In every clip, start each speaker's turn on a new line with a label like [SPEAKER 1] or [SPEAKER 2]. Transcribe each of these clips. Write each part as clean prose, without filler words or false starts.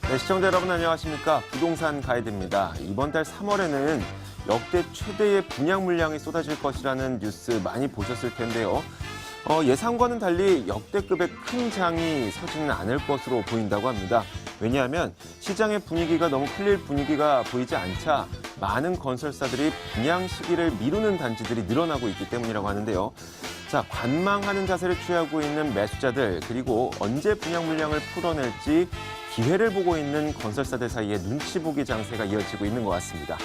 [SPEAKER 1] 네, 시청자 여러분 안녕하십니까? 부동산 가이드입니다. 이번 달 3월에는 역대 최대의 분양 물량이 쏟아질 것이라는 뉴스 많이 보셨을 텐데요. 예상과는 달리 역대급의 큰 장이 서지는 않을 것으로 보인다고 합니다. 왜냐하면 시장의 분위기가 너무 풀릴 분위기가 보이지 않자 많은 건설사들이 분양 시기를 미루는 단지들이 늘어나고 있기 때문이라고 하는데요. 자, 관망하는 자세를 취하고 있는 매수자들, 그리고 언제 분양 물량을 풀어낼지 기회를 보고 있는 건설사들 사이에 눈치 보기 장세가 이어지고 있는 것 같습니다.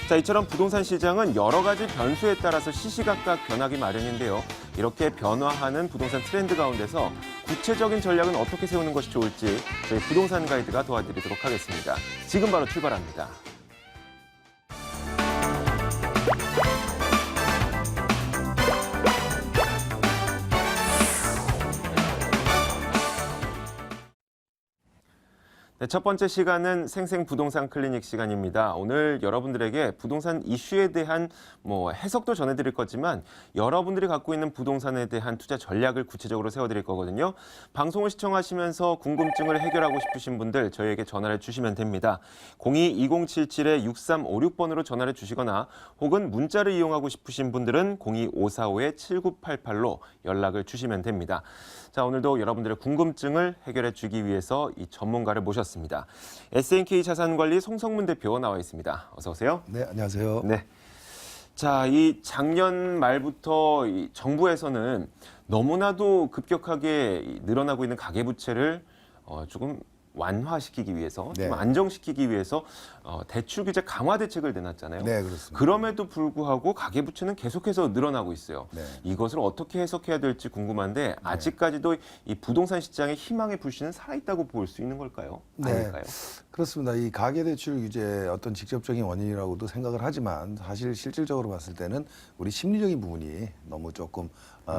[SPEAKER 1] 자, 이처럼 부동산 시장은 여러 가지 변수에 따라서 시시각각 변하기 마련인데요. 이렇게 변화하는 부동산 트렌드 가운데서 구체적인 전략은 어떻게 세우는 것이 좋을지 저희 부동산 가이드가 도와드리도록 하겠습니다. 지금 바로 출발합니다. 네, 첫 번째 시간은 생생부동산 클리닉 시간입니다. 오늘 여러분들에게 부동산 이슈에 대한 해석도 전해드릴 거지만 여러분들이 갖고 있는 부동산에 대한 투자 전략을 구체적으로 세워드릴 거거든요. 방송을 시청하시면서 궁금증을 해결하고 싶으신 분들 저희에게 전화를 주시면 됩니다. 02-2077-6356번으로 전화를 주시거나 혹은 문자를 이용하고 싶으신 분들은 02545-7988로 연락을 주시면 됩니다. 자, 오늘도 여러분들의 궁금증을 해결해 주기 위해서 이 전문가를 모셨습니다. SNK 자산관리 송성문 대표 나와 있습니다. 어서 오세요.
[SPEAKER 2] 네, 안녕하세요.
[SPEAKER 1] 네. 자, 이 작년 말부터 이 정부에서는 너무나도 급격하게 늘어나고 있는 가계부채를 조금 완화시키기 위해서,
[SPEAKER 2] 네.
[SPEAKER 1] 좀 안정시키기 위해서 대출 규제 강화 대책을 내놨잖아요.
[SPEAKER 2] 네, 그렇습니다.
[SPEAKER 1] 그럼에도 불구하고 가계부채는 계속해서 늘어나고 있어요.
[SPEAKER 2] 네.
[SPEAKER 1] 이것을 어떻게 해석해야 될지 궁금한데 아직까지도 이 부동산 시장의 희망의 불씨는 살아있다고 볼 수 있는 걸까요?
[SPEAKER 2] 네.
[SPEAKER 1] 아닐까요?
[SPEAKER 2] 그렇습니다. 이 가계대출 규제의 어떤 직접적인 원인이라고도 생각을 하지만 사실 실질적으로 봤을 때는 우리 심리적인 부분이 너무 조금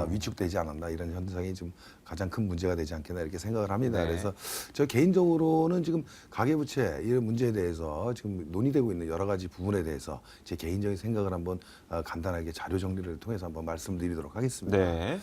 [SPEAKER 2] 위축되지 않았나 이런 현상이 좀 가장 큰 문제가 되지 않겠나 이렇게 생각을 합니다.
[SPEAKER 1] 네.
[SPEAKER 2] 그래서 저 개인적으로는 지금 가계부채 이런 문제에 대해서 지금 논의되고 있는 여러 가지 부분에 대해서 제 개인적인 생각을 한번 간단하게 자료 정리를 통해서 한번 말씀드리도록 하겠습니다.
[SPEAKER 1] 네.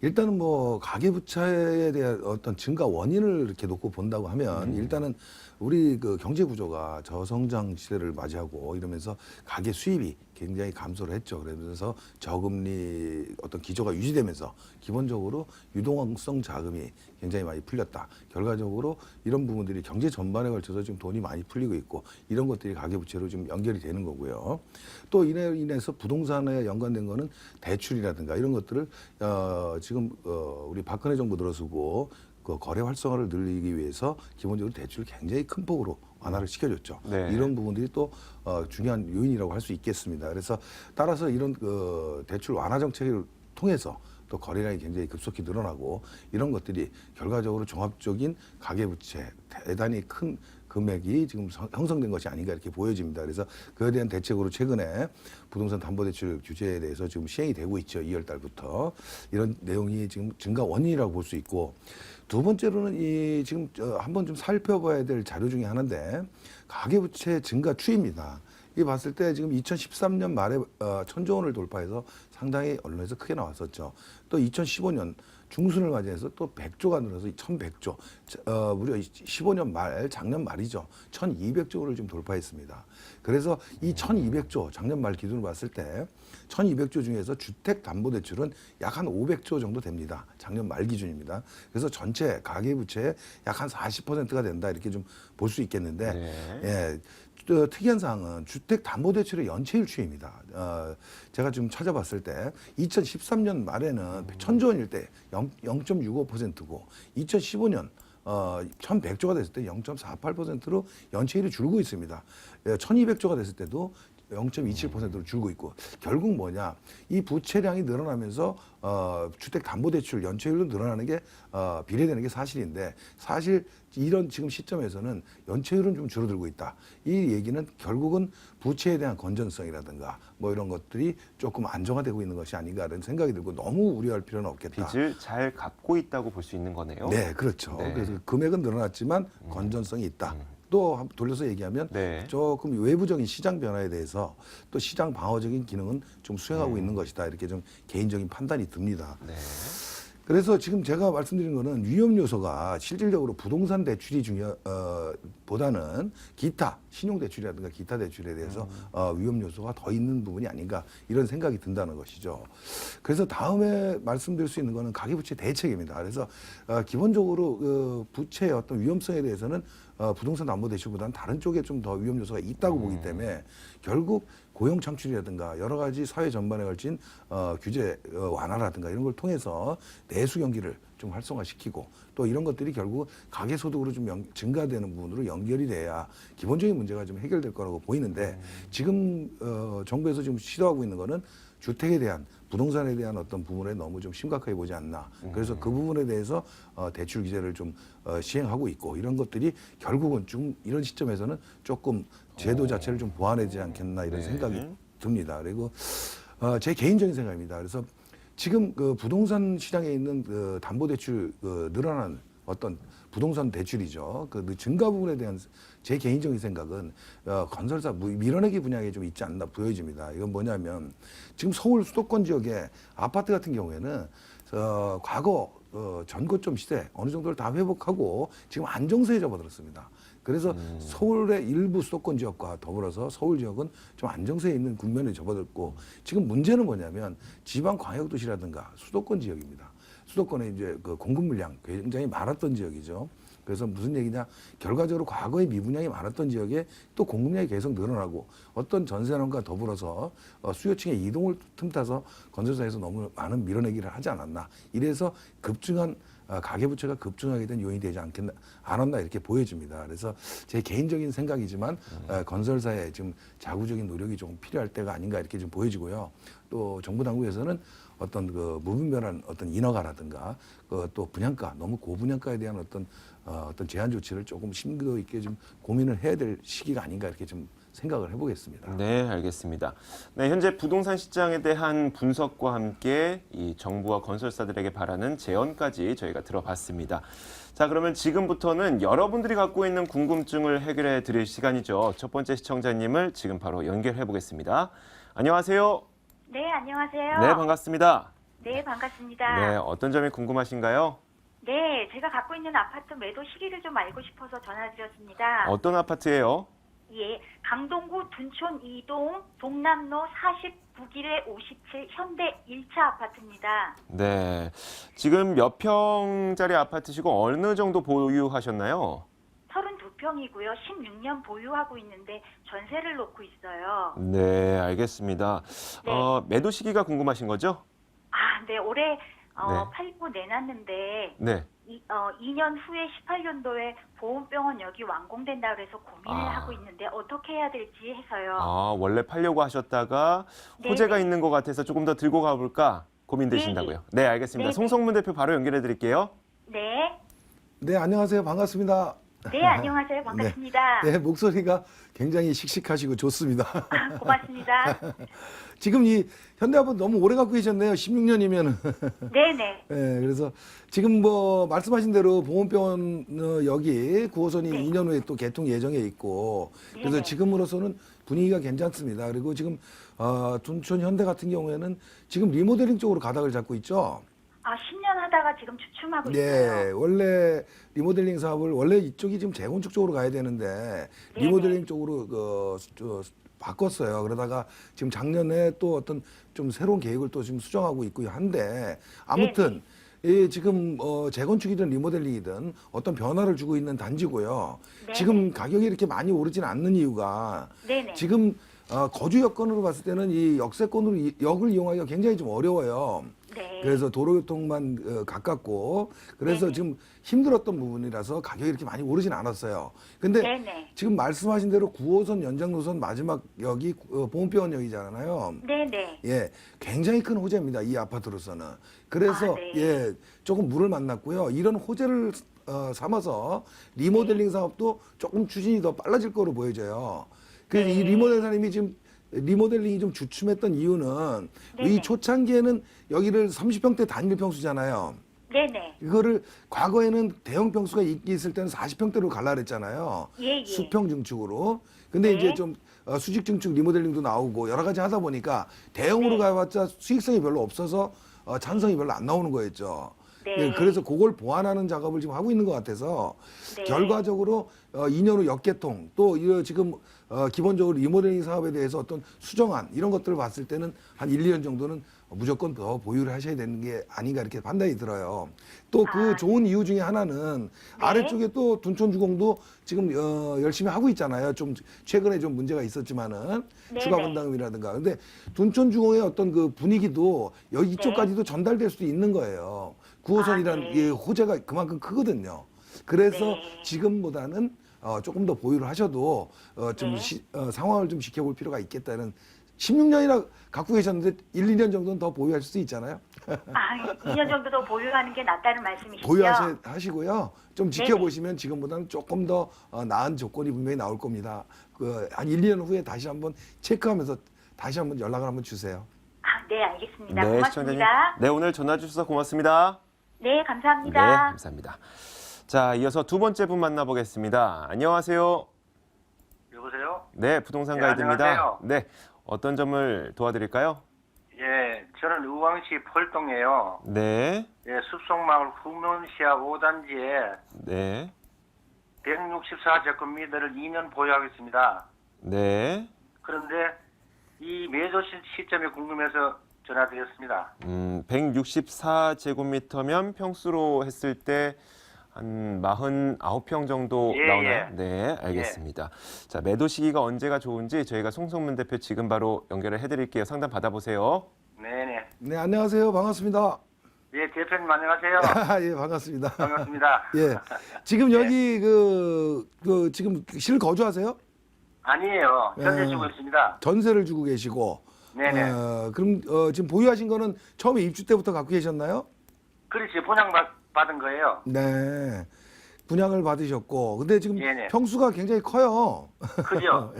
[SPEAKER 2] 일단은 가계부채에 대한 어떤 증가 원인을 이렇게 놓고 본다고 하면 일단은 우리 그 경제 구조가 저성장 시대를 맞이하고 이러면서 가계 수입이 굉장히 감소를 했죠. 그러면서 저금리 어떤 기조가 유지되면서 기본적으로 유동성 자금이 굉장히 많이 풀렸다. 결과적으로 이런 부분들이 경제 전반에 걸쳐서 지금 돈이 많이 풀리고 있고 이런 것들이 가계부채로 좀 연결이 되는 거고요. 또 이로 인해서 부동산에 연관된 거는 대출이라든가 이런 것들을 지금 우리 박근혜 정부 들어서고 그 거래 활성화를 늘리기 위해서 기본적으로 대출을 굉장히 큰 폭으로 완화를 시켜줬죠.
[SPEAKER 1] 네.
[SPEAKER 2] 이런 부분들이 또 중요한 요인이라고 할 수 있겠습니다. 그래서 따라서 이런 대출 완화 정책을 통해서 또 거래량이 굉장히 급속히 늘어나고 이런 것들이 결과적으로 종합적인 가계부채 대단히 큰 금액이 지금 형성된 것이 아닌가 이렇게 보여집니다. 그래서 그에 대한 대책으로 최근에 부동산 담보대출 규제에 대해서 지금 시행이 되고 있죠. 2월 달부터. 이런 내용이 지금 증가 원인이라고 볼 수 있고 두 번째로는 이 지금 한번 좀 살펴봐야 될 자료 중에 하나인데 가계부채 증가 추이입니다. 이 봤을 때 지금 2013년 말에 1,000조 원을 돌파해서 상당히 언론에서 크게 나왔었죠. 또 2015년 중순을 맞이해서 또 100조가 늘어서 1,100조, 무려 15년 말, 작년 말이죠. 1,200조를 좀 돌파했습니다. 그래서 이 1,200조, 작년 말 기준으로 봤을 때 1,200조 중에서 주택담보대출은 약 한 500조 정도 됩니다. 작년 말 기준입니다. 그래서 전체 가계부채의 약 한 40%가 된다 이렇게 좀 볼 수 있겠는데 예. 특이한 사항은 주택담보대출의 연체율 추이입니다. 제가 좀 찾아봤을 때 2013년 말에는 1,000조 원일 때 0.65%고 2015년 1,100조가 됐을 때 0.48%로 연체율이 줄고 있습니다. 1,200조가 됐을 때도 0.27%로 줄고 있고 결국 뭐냐 이 부채량이 늘어나면서 주택담보대출 연체율도 늘어나는 게 비례되는 게 사실인데 사실 이런 지금 시점에서는 연체율은 좀 줄어들고 있다. 이 얘기는 결국은 부채에 대한 건전성이라든가 이런 것들이 조금 안정화되고 있는 것이 아닌가라는 생각이 들고 너무 우려할 필요는 없겠다.
[SPEAKER 1] 빚을 잘 갚고 있다고 볼 수 있는 거네요.
[SPEAKER 2] 네, 그렇죠.
[SPEAKER 1] 네.
[SPEAKER 2] 그래서 금액은 늘어났지만 건전성이 있다. 또 한번 돌려서 얘기하면
[SPEAKER 1] 네.
[SPEAKER 2] 조금 외부적인 시장 변화에 대해서 또 시장 방어적인 기능은 좀 수행하고 있는 것이다. 이렇게 좀 개인적인 판단이 듭니다.
[SPEAKER 1] 네.
[SPEAKER 2] 그래서 지금 제가 말씀드린 거는 위험 요소가 실질적으로 부동산 대출이 보다는 기타 신용 대출이라든가 기타 대출에 대해서 위험 요소가 더 있는 부분이 아닌가 이런 생각이 든다는 것이죠. 그래서 다음에 말씀드릴 수 있는 거는 가계부채 대책입니다. 그래서 기본적으로 그 부채의 어떤 위험성에 대해서는 부동산 담보대출보다는 다른 쪽에 좀 더 위험 요소가 있다고 보기 때문에 결국 고용 창출이라든가 여러 가지 사회 전반에 걸친 규제 완화라든가 이런 걸 통해서 내수 경기를 좀 활성화시키고 또 이런 것들이 결국 가계 소득으로 좀 증가되는 부분으로 연결이 돼야 기본적인 문제가 좀 해결될 거라고 보이는데 지금 정부에서 지금 시도하고 있는 거는 주택에 대한 부동산에 대한 어떤 부분에 너무 좀 심각하게 보지 않나. 그래서 그 부분에 대해서 대출 규제를 좀 시행하고 있고 이런 것들이 결국은 좀 이런 시점에서는 조금 제도 자체를 좀 보완해야 되지 않겠나 이런 생각이 듭니다. 그리고 제 개인적인 생각입니다. 그래서 지금 그 부동산 시장에 있는 그 담보대출 늘어난 어떤 부동산 대출이죠. 그 증가 부분에 대한 제 개인적인 생각은 건설사 밀어내기 분야에 좀 있지 않나 보여집니다. 이건 뭐냐면 지금 서울 수도권 지역의 아파트 같은 경우에는 과거 전고점 시대 어느 정도를 다 회복하고 지금 안정세에 접어들었습니다. 그래서 서울의 일부 수도권 지역과 더불어서 서울 지역은 좀 안정세에 있는 국면에 접어들고 지금 문제는 뭐냐면 지방 광역도시라든가 수도권 지역입니다. 수도권에 이제 그 공급 물량 굉장히 많았던 지역이죠. 그래서 무슨 얘기냐? 결과적으로 과거에 미분양이 많았던 지역에 또 공급량이 계속 늘어나고 어떤 전세난과 더불어서 수요층의 이동을 틈타서 건설사에서 너무 많은 밀어내기를 하지 않았나. 이래서 급증한 가계부채가 급증하게 된 요인이 되지 않았나 이렇게 보여집니다. 그래서 제 개인적인 생각이지만 건설사의 지금 자구적인 노력이 조금 필요할 때가 아닌가 이렇게 좀 보여지고요. 또 정부 당국에서는 어떤 그 무분별한 어떤 인허가라든가 또 분양가 너무 고분양가에 대한 어떤 제한 조치를 조금 심도 있게 좀 고민을 해야 될 시기가 아닌가 이렇게 좀 생각을 해보겠습니다.
[SPEAKER 1] 네, 알겠습니다. 네, 현재 부동산 시장에 대한 분석과 함께 이 정부와 건설사들에게 바라는 제언까지 저희가 들어봤습니다. 자, 그러면 지금부터는 여러분들이 갖고 있는 궁금증을 해결해 드릴 시간이죠. 첫 번째 시청자님을 지금 바로 연결해 보겠습니다. 안녕하세요.
[SPEAKER 3] 네, 안녕하세요.
[SPEAKER 1] 네, 반갑습니다.
[SPEAKER 3] 네, 반갑습니다.
[SPEAKER 1] 네, 어떤 점이 궁금하신가요?
[SPEAKER 3] 네, 제가 갖고 있는 아파트 매도 시기를 좀 알고 싶어서 전화드렸습니다.
[SPEAKER 1] 어떤 아파트예요?
[SPEAKER 3] 예, 강동구 둔촌 2동 동남로 49길에 57 현대 1차 아파트입니다.
[SPEAKER 1] 네, 지금 몇 평짜리 아파트시고 어느 정도 보유하셨나요?
[SPEAKER 3] 32평이고요. 16년 보유하고 있는데 전세를 놓고 있어요.
[SPEAKER 1] 네, 알겠습니다.
[SPEAKER 3] 네.
[SPEAKER 1] 매도 시기가 궁금하신 거죠?
[SPEAKER 3] 아, 네, 올해
[SPEAKER 1] 네.
[SPEAKER 3] 팔고 내놨는데
[SPEAKER 1] 네.
[SPEAKER 3] 2년 후에 18년도에 보험병원 여기 완공된다 그래서 고민을 하고 있는데 어떻게 해야 될지 해서요.
[SPEAKER 1] 원래 팔려고 하셨다가 호재가
[SPEAKER 3] 네네.
[SPEAKER 1] 있는 것 같아서 조금 더 들고 가볼까 고민되신다고요? 네, 알겠습니다.
[SPEAKER 3] 네네.
[SPEAKER 1] 송성문 대표 바로 연결해 드릴게요.
[SPEAKER 3] 네.
[SPEAKER 2] 네, 안녕하세요. 반갑습니다.
[SPEAKER 3] 네, 안녕하세요. 반갑습니다.
[SPEAKER 2] 네, 목소리가 굉장히 씩씩하시고 좋습니다.
[SPEAKER 3] 고맙습니다.
[SPEAKER 2] 지금 이 현대아파트 너무 오래 갖고 계셨네요. 16년이면은.
[SPEAKER 3] 네네.
[SPEAKER 2] 네, 그래서 지금 뭐 말씀하신 대로 보험병원 여기 9호선이
[SPEAKER 3] 네.
[SPEAKER 2] 2년 후에 또 개통 예정에 있고 그래서
[SPEAKER 3] 네네.
[SPEAKER 2] 지금으로서는 분위기가 괜찮습니다. 그리고 지금 둔촌 현대 같은 경우에는 지금 리모델링 쪽으로 가닥을 잡고 있죠.
[SPEAKER 3] 10년 하다가 지금 주춤하고
[SPEAKER 2] 네,
[SPEAKER 3] 있어요.
[SPEAKER 2] 원래 리모델링 사업을 원래 이쪽이 지금 재건축 쪽으로 가야 되는데
[SPEAKER 3] 네네.
[SPEAKER 2] 리모델링 쪽으로 바꿨어요. 그러다가 지금 작년에 또 어떤 좀 새로운 계획을 또 지금 수정하고 있고요. 한데 아무튼 이 지금 재건축이든 리모델링이든 어떤 변화를 주고 있는 단지고요.
[SPEAKER 3] 네네.
[SPEAKER 2] 지금 가격이 이렇게 많이 오르진 않는 이유가
[SPEAKER 3] 네네.
[SPEAKER 2] 지금 거주 여건으로 봤을 때는 이 역세권으로 역을 이용하기가 굉장히 좀 어려워요.
[SPEAKER 3] 네.
[SPEAKER 2] 그래서 도로교통만 가깝고 그래서
[SPEAKER 3] 네네.
[SPEAKER 2] 지금 힘들었던 부분이라서 가격이 이렇게 많이 오르진 않았어요. 근데
[SPEAKER 3] 네네.
[SPEAKER 2] 지금 말씀하신 대로 9호선 연장 노선 마지막 역이 보험병원역이잖아요.
[SPEAKER 3] 네네.
[SPEAKER 2] 예, 굉장히 큰 호재입니다. 이 아파트로서는. 그래서
[SPEAKER 3] 네.
[SPEAKER 2] 예, 조금 물을 만났고요. 이런 호재를 삼아서 리모델링 사업도 조금 추진이 더 빨라질 거로 보여져요. 그래서 이 리모델사님이 지금 리모델링이 좀 주춤했던 이유는
[SPEAKER 3] 네네.
[SPEAKER 2] 이 초창기에는 여기를 30평대 단일 평수잖아요.
[SPEAKER 3] 네네.
[SPEAKER 2] 이거를 과거에는 대형 평수가 있을 때는 40평대로 갈라 그랬잖아요.
[SPEAKER 3] 예.
[SPEAKER 2] 수평 증축으로. 근데
[SPEAKER 3] 네.
[SPEAKER 2] 이제 좀 수직 증축 리모델링도 나오고 여러 가지 하다 보니까 대형으로
[SPEAKER 3] 네.
[SPEAKER 2] 가봤자 수익성이 별로 없어서 찬성이 별로 안 나오는 거였죠.
[SPEAKER 3] 네.
[SPEAKER 2] 예, 그래서 그걸 보완하는 작업을 지금 하고 있는 것 같아서
[SPEAKER 3] 네.
[SPEAKER 2] 결과적으로 2년 후 역개통 또 지금 기본적으로 리모델링 사업에 대해서 어떤 수정안 이런 것들을 봤을 때는 한 1, 2년 정도는 무조건 더 보유를 하셔야 되는 게 아닌가 이렇게 판단이 들어요. 또 그 좋은 이유 중에 하나는
[SPEAKER 3] 네.
[SPEAKER 2] 아래쪽에 또 둔촌주공도 지금 열심히 하고 있잖아요. 좀 최근에 좀 문제가 있었지만은
[SPEAKER 3] 네,
[SPEAKER 2] 추가
[SPEAKER 3] 네.
[SPEAKER 2] 분담금이라든가. 근데 둔촌주공의 어떤 그 분위기도 여기
[SPEAKER 3] 네.
[SPEAKER 2] 이쪽까지도 전달될 수도 있는 거예요. 9호선이라는
[SPEAKER 3] 네.
[SPEAKER 2] 이 호재가 그만큼 크거든요. 그래서
[SPEAKER 3] 네.
[SPEAKER 2] 지금보다는 조금 더 보유를 하셔도 좀
[SPEAKER 3] 네.
[SPEAKER 2] 상황을 좀 지켜볼 필요가 있겠다는 16년이나 갖고 계셨는데 1, 2년 정도는 더 보유하실 수 있잖아요.
[SPEAKER 3] 2년 정도 더 보유하는 게 낫다는 말씀이시죠?
[SPEAKER 2] 보유하시고요. 좀 지켜보시면 지금보다는 조금 더 나은 조건이 분명히 나올 겁니다. 한 1, 2년 후에 다시 한번 체크하면서 다시 한번 연락을 한번 주세요.
[SPEAKER 3] 네, 알겠습니다.
[SPEAKER 1] 네, 시청자님.
[SPEAKER 3] 고맙습니다.
[SPEAKER 1] 네, 오늘 전화 주셔서 고맙습니다.
[SPEAKER 3] 네,
[SPEAKER 1] 네,
[SPEAKER 3] 감사합니다.
[SPEAKER 1] 감사합니다. 자, 이어서 두 번째 분 만나보겠습니다. 안녕하세요.
[SPEAKER 4] 여보세요?
[SPEAKER 1] 네, 부동산
[SPEAKER 4] 네,
[SPEAKER 1] 가이드입니다.
[SPEAKER 4] 안녕하세요.
[SPEAKER 1] 네, 어떤 점을 도와드릴까요?
[SPEAKER 4] 예, 저는 의왕시 폴동에요.
[SPEAKER 1] 네,
[SPEAKER 4] 예, 숲속마을 후문시야 5단지에
[SPEAKER 1] 네,
[SPEAKER 4] 164제곱미터를 2년 보유하겠습니다.
[SPEAKER 1] 네.
[SPEAKER 4] 그런데 이 매도 시점이 궁금해서 전화드렸습니다.
[SPEAKER 1] 164제곱미터면 평수로 했을 때 한 49평 정도
[SPEAKER 4] 예,
[SPEAKER 1] 나오나요?
[SPEAKER 4] 예.
[SPEAKER 1] 네, 알겠습니다. 자, 매도 시기가 언제가 좋은지 저희가 송성문 대표 지금 바로 연결을 해드릴게요. 상담 받아보세요.
[SPEAKER 4] 네네.
[SPEAKER 2] 네, 안녕하세요. 반갑습니다.
[SPEAKER 4] 예, 대표님 안녕하세요.
[SPEAKER 2] 예, 반갑습니다.
[SPEAKER 4] 반갑습니다.
[SPEAKER 2] 예. 지금 여기 지금 실거주하세요?
[SPEAKER 4] 아니에요. 현재
[SPEAKER 2] 예.
[SPEAKER 4] 주고 있습니다.
[SPEAKER 2] 전세를 주고 계시고.
[SPEAKER 4] 네네.
[SPEAKER 2] 그럼 지금 보유하신 거는 처음에 입주 때부터 갖고 계셨나요?
[SPEAKER 4] 그렇지, 분양받은 거예요.
[SPEAKER 2] 네. 분양을 받으셨고. 근데 지금
[SPEAKER 4] 네네.
[SPEAKER 2] 평수가 굉장히 커요.
[SPEAKER 4] 그죠?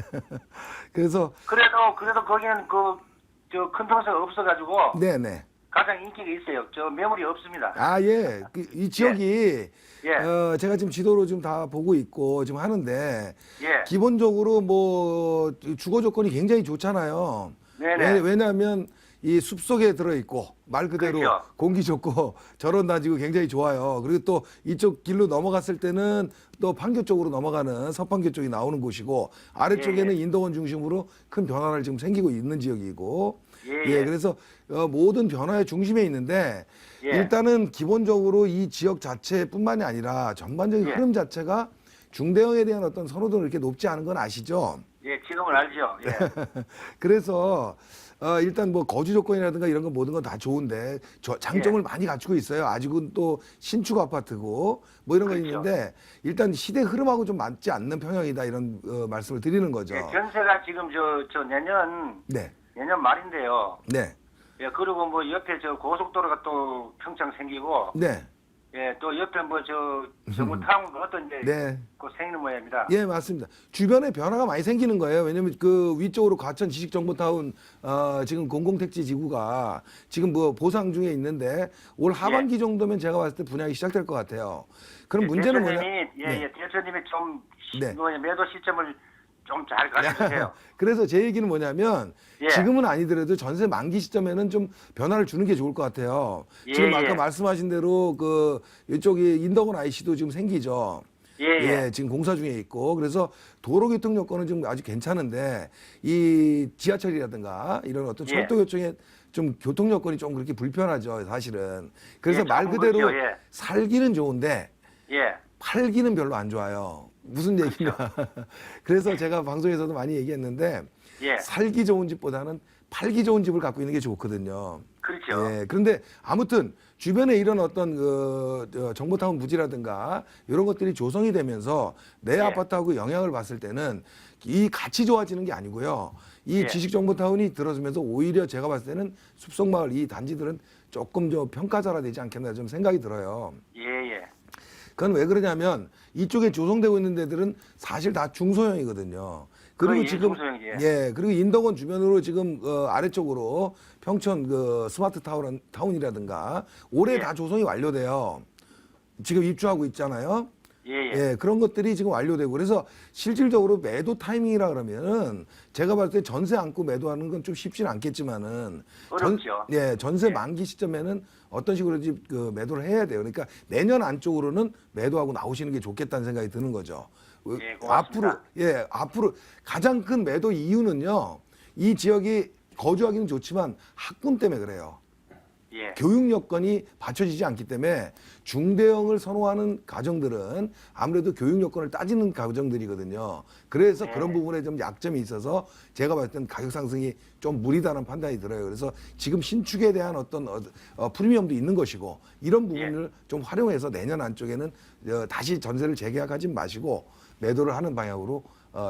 [SPEAKER 2] 그래서
[SPEAKER 4] 그래도 거기는 큰 평수가 없어가지고
[SPEAKER 2] 네네.
[SPEAKER 4] 가장 인기가 있어요. 저 매물이 없습니다.
[SPEAKER 2] 아, 예. 이 지역이
[SPEAKER 4] 예.
[SPEAKER 2] 제가 지금 지도로 좀 다 보고 있고 지금 하는데
[SPEAKER 4] 예.
[SPEAKER 2] 기본적으로 뭐 주거 조건이 굉장히 좋잖아요.
[SPEAKER 4] 네네.
[SPEAKER 2] 왜냐하면 이 숲속에 들어있고 말 그대로
[SPEAKER 4] 그렇죠.
[SPEAKER 2] 공기 좋고 저런 다지고 굉장히 좋아요. 그리고 또 이쪽 길로 넘어갔을 때는 또 판교 쪽으로 넘어가는 서판교 쪽이 나오는 곳이고 아래쪽에는
[SPEAKER 4] 예, 예.
[SPEAKER 2] 인덕원 중심으로 큰 변화를 지금 생기고 있는 지역이고
[SPEAKER 4] 예.
[SPEAKER 2] 그래서 모든 변화의 중심에 있는데
[SPEAKER 4] 예.
[SPEAKER 2] 일단은 기본적으로 이 지역 자체뿐만이 아니라 전반적인
[SPEAKER 4] 예.
[SPEAKER 2] 흐름 자체가 중대형에 대한 어떤 선호도는 이렇게 높지 않은 건 아시죠?
[SPEAKER 4] 예, 지금은 알죠. 예.
[SPEAKER 2] 그래서 일단 뭐 거주 조건이라든가 이런 거 모든 건 다 좋은데 장점을
[SPEAKER 4] 예.
[SPEAKER 2] 많이 갖추고 있어요. 아직은 또 신축 아파트고 뭐 이런 거
[SPEAKER 4] 그렇죠.
[SPEAKER 2] 있는데 일단 시대 흐름하고 좀 맞지 않는 평형이다 이런 말씀을 드리는 거죠.
[SPEAKER 4] 예, 전세가 지금 저 내년
[SPEAKER 2] 네,
[SPEAKER 4] 말인데요.
[SPEAKER 2] 네,
[SPEAKER 4] 예, 그리고 뭐 옆에 저 고속도로가 또 평창 생기고,
[SPEAKER 2] 네,
[SPEAKER 4] 예, 또 옆에 뭐 정부 타운 어떤 이제
[SPEAKER 2] 네.
[SPEAKER 4] 그 생기는 모양입니다.
[SPEAKER 2] 예, 맞습니다. 주변에 변화가 많이 생기는 거예요. 왜냐면 그 위쪽으로 과천 지식정보타운 지금 공공택지 지구가 지금 뭐 보상 중에 있는데 올 하반기 정도면 제가 봤을 때 분양이 시작될 것 같아요. 그럼
[SPEAKER 4] 예,
[SPEAKER 2] 문제는 뭐냐?
[SPEAKER 4] 대표님이,
[SPEAKER 2] 네.
[SPEAKER 4] 대표님이 좀
[SPEAKER 2] 네.
[SPEAKER 4] 매도 시점을 좀 잘 가르쳐주세요.
[SPEAKER 2] 그래서 제 얘기는 뭐냐면
[SPEAKER 4] 예.
[SPEAKER 2] 지금은 아니더라도 전세 만기 시점에는 좀 변화를 주는 게 좋을 것 같아요.
[SPEAKER 4] 예,
[SPEAKER 2] 지금 아까
[SPEAKER 4] 예.
[SPEAKER 2] 말씀하신 대로 그 이쪽에 인덕원 IC도 지금 생기죠.
[SPEAKER 4] 예.
[SPEAKER 2] 지금 공사 중에 있고 그래서 도로교통 여건은 지금 아주 괜찮은데 이 지하철이라든가 이런 어떤
[SPEAKER 4] 예.
[SPEAKER 2] 철도교통의 좀 교통 여건이 좀 그렇게 불편하죠, 사실은. 그래서
[SPEAKER 4] 예,
[SPEAKER 2] 말
[SPEAKER 4] 조금
[SPEAKER 2] 그대로
[SPEAKER 4] 그렇죠, 예.
[SPEAKER 2] 살기는 좋은데
[SPEAKER 4] 예.
[SPEAKER 2] 팔기는 별로 안 좋아요. 무슨 얘기냐. 그래서 제가 방송에서도 많이 얘기했는데
[SPEAKER 4] 예.
[SPEAKER 2] 살기 좋은 집보다는 팔기 좋은 집을 갖고 있는 게 좋거든요.
[SPEAKER 4] 그렇죠.
[SPEAKER 2] 예, 그런데 아무튼 주변에 이런 어떤 정보타운 부지라든가 이런 것들이 조성이 되면서 내
[SPEAKER 4] 예.
[SPEAKER 2] 아파트하고 영향을 봤을 때는 이 같이 좋아지는 게 아니고요. 이
[SPEAKER 4] 예.
[SPEAKER 2] 지식정보타운이 들어서면서 오히려 제가 봤을 때는 숲속마을 이 단지들은 조금 평가절하되지 않겠나 좀 생각이 들어요.
[SPEAKER 4] 예.
[SPEAKER 2] 그건 왜 그러냐면 이쪽에 조성되고 있는 데들은 사실 다 중소형이거든요. 그리고
[SPEAKER 4] 거의
[SPEAKER 2] 지금
[SPEAKER 4] 중소형이에요.
[SPEAKER 2] 그리고 인덕원 주변으로 지금 아래쪽으로 평촌 그 스마트 타운이라든가 올해
[SPEAKER 4] 예.
[SPEAKER 2] 다 조성이 완료돼요. 지금 입주하고 있잖아요. 예, 그런 것들이 지금 완료되고 그래서 실질적으로 매도 타이밍이라 그러면은 제가 봤을 때 전세 안고 매도하는 건 좀 쉽지는 않겠지만은
[SPEAKER 4] 어렵죠.
[SPEAKER 2] 전세
[SPEAKER 4] 예.
[SPEAKER 2] 만기 시점에는 어떤 식으로든지 그 매도를 해야 돼요. 그러니까 내년 안쪽으로는 매도하고 나오시는 게 좋겠다는 생각이 드는 거죠.
[SPEAKER 4] 예, 고맙습니다.
[SPEAKER 2] 앞으로 가장 큰 매도 이유는요. 이 지역이 거주하기는 좋지만 학군 때문에 그래요.
[SPEAKER 4] 예.
[SPEAKER 2] 교육 여건이 받쳐지지 않기 때문에 중대형을 선호하는 가정들은 아무래도 교육 여건을 따지는 가정들이거든요. 그래서
[SPEAKER 4] 네.
[SPEAKER 2] 그런 부분에 좀 약점이 있어서 제가 봤을 때는 가격 상승이 좀 무리다는 판단이 들어요. 그래서 지금 신축에 대한 어떤 프리미엄도 있는 것이고 이런 부분을 좀 활용해서 내년 안쪽에는 다시 전세를 재계약하지 마시고 매도를 하는 방향으로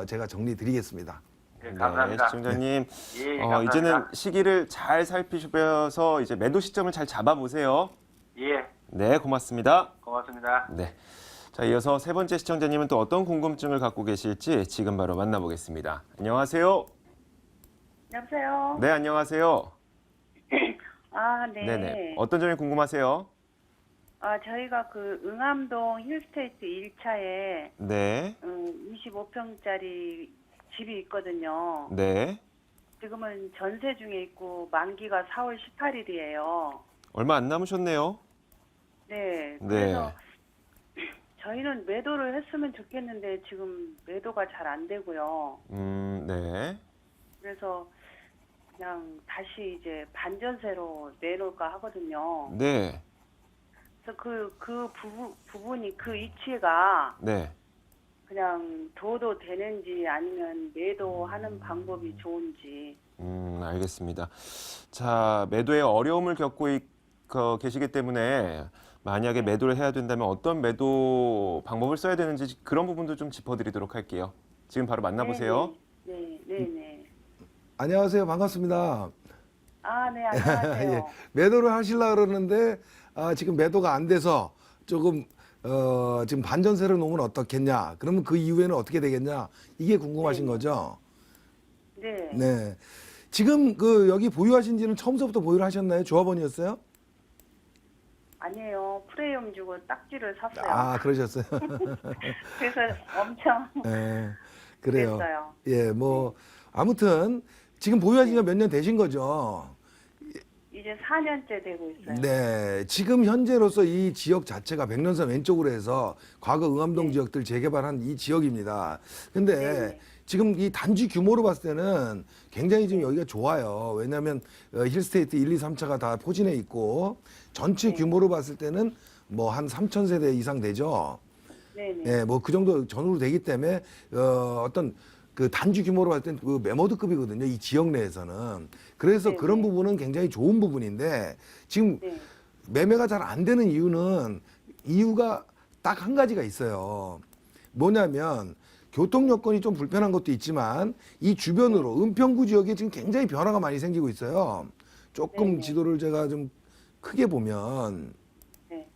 [SPEAKER 2] 제가 정리 드리겠습니다.
[SPEAKER 4] 네,
[SPEAKER 1] 네,
[SPEAKER 4] 감사합니다.
[SPEAKER 1] 시청자님.
[SPEAKER 4] 예, 감사합니다.
[SPEAKER 1] 이제는 시기를 잘 살피셔서 이제 매도 시점을 잘 잡아보세요.
[SPEAKER 4] 예,
[SPEAKER 1] 네, 고맙습니다.
[SPEAKER 4] 고맙습니다.
[SPEAKER 1] 네. 자, 이어서 세 번째 시청자님은 또 어떤 궁금증을 갖고 계실지 지금 바로 만나보겠습니다. 안녕하세요.
[SPEAKER 5] 여보세요?
[SPEAKER 1] 네, 안녕하세요.
[SPEAKER 5] 아, 네.
[SPEAKER 1] 네네. 어떤 점이 궁금하세요?
[SPEAKER 5] 저희가 그 응암동 힐스테이트 1차에
[SPEAKER 1] 네.
[SPEAKER 5] 25평짜리 집이 있거든요.
[SPEAKER 1] 네.
[SPEAKER 5] 지금은 전세 중에 있고 만기가 4월 18일이에요.
[SPEAKER 1] 얼마 안 남으셨네요.
[SPEAKER 5] 네.
[SPEAKER 1] 네.
[SPEAKER 5] 그래서 저희는 매도를 했으면 좋겠는데 지금 매도가 잘 안 되고요.
[SPEAKER 1] 네.
[SPEAKER 5] 그래서 그냥 다시 이제 반전세로 내놓을까 하거든요.
[SPEAKER 1] 네.
[SPEAKER 5] 그래서 부분이 그 위치가
[SPEAKER 1] 네.
[SPEAKER 5] 그냥 둬도 되는지 아니면 매도하는 방법이 좋은지.
[SPEAKER 1] 알겠습니다. 자, 매도에 어려움을 겪고 계시기 때문에 만약에 매도를 해야 된다면 어떤 매도 방법을 써야 되는지 그런 부분도 좀 짚어드리도록 할게요. 지금 바로 만나보세요.
[SPEAKER 5] 네.
[SPEAKER 2] 안녕하세요. 반갑습니다.
[SPEAKER 5] 아, 네, 안녕하세요.
[SPEAKER 2] 예, 매도를 하시려고 그러는데 지금 매도가 안 돼서 조금 지금 반전세를 놓으면 어떻겠냐? 그러면 그 이후에는 어떻게 되겠냐? 이게 궁금하신 거죠?
[SPEAKER 5] 네.
[SPEAKER 2] 네. 지금 여기 보유하신 지는 처음부터 보유를 하셨나요? 조합원이었어요?
[SPEAKER 5] 아니에요. 프레임 주고 딱지를 샀어요.
[SPEAKER 2] 아, 그러셨어요.
[SPEAKER 5] 그래서 엄청
[SPEAKER 2] 네. 그래요.
[SPEAKER 5] 됐어요.
[SPEAKER 2] 예, 뭐 아무튼 지금 보유하신 지가 몇 년 되신 거죠?
[SPEAKER 5] 이제 4년째 되고 있어요.
[SPEAKER 2] 네, 지금 현재로서 이 지역 자체가 백년선 왼쪽으로 해서 과거 응암동 지역들 재개발한 이 지역입니다. 근데
[SPEAKER 5] 네.
[SPEAKER 2] 지금 이 단지 규모로 봤을 때는 굉장히 지금 여기가 좋아요. 왜냐하면 힐스테이트 1, 2, 3차가 다 포진해 있고 전체 규모로 봤을 때는 뭐 한 3,000세대 이상 되죠.
[SPEAKER 5] 네네.
[SPEAKER 2] 예, 뭐 그 정도 전후로 되기 때문에 어떤 그 단지 규모로 봤을 때는 그 메모드급이거든요. 이 지역 내에서는. 그래서
[SPEAKER 5] 네네.
[SPEAKER 2] 그런 부분은 굉장히 좋은 부분인데 지금
[SPEAKER 5] 네.
[SPEAKER 2] 매매가 잘 안 되는 이유가 딱 한 가지가 있어요. 뭐냐면 교통 여건이 좀 불편한 것도 있지만 이 주변으로 은평구 지역에 지금 굉장히 변화가 많이 생기고 있어요. 조금
[SPEAKER 5] 네네.
[SPEAKER 2] 지도를 제가 좀 크게 보면
[SPEAKER 5] 네.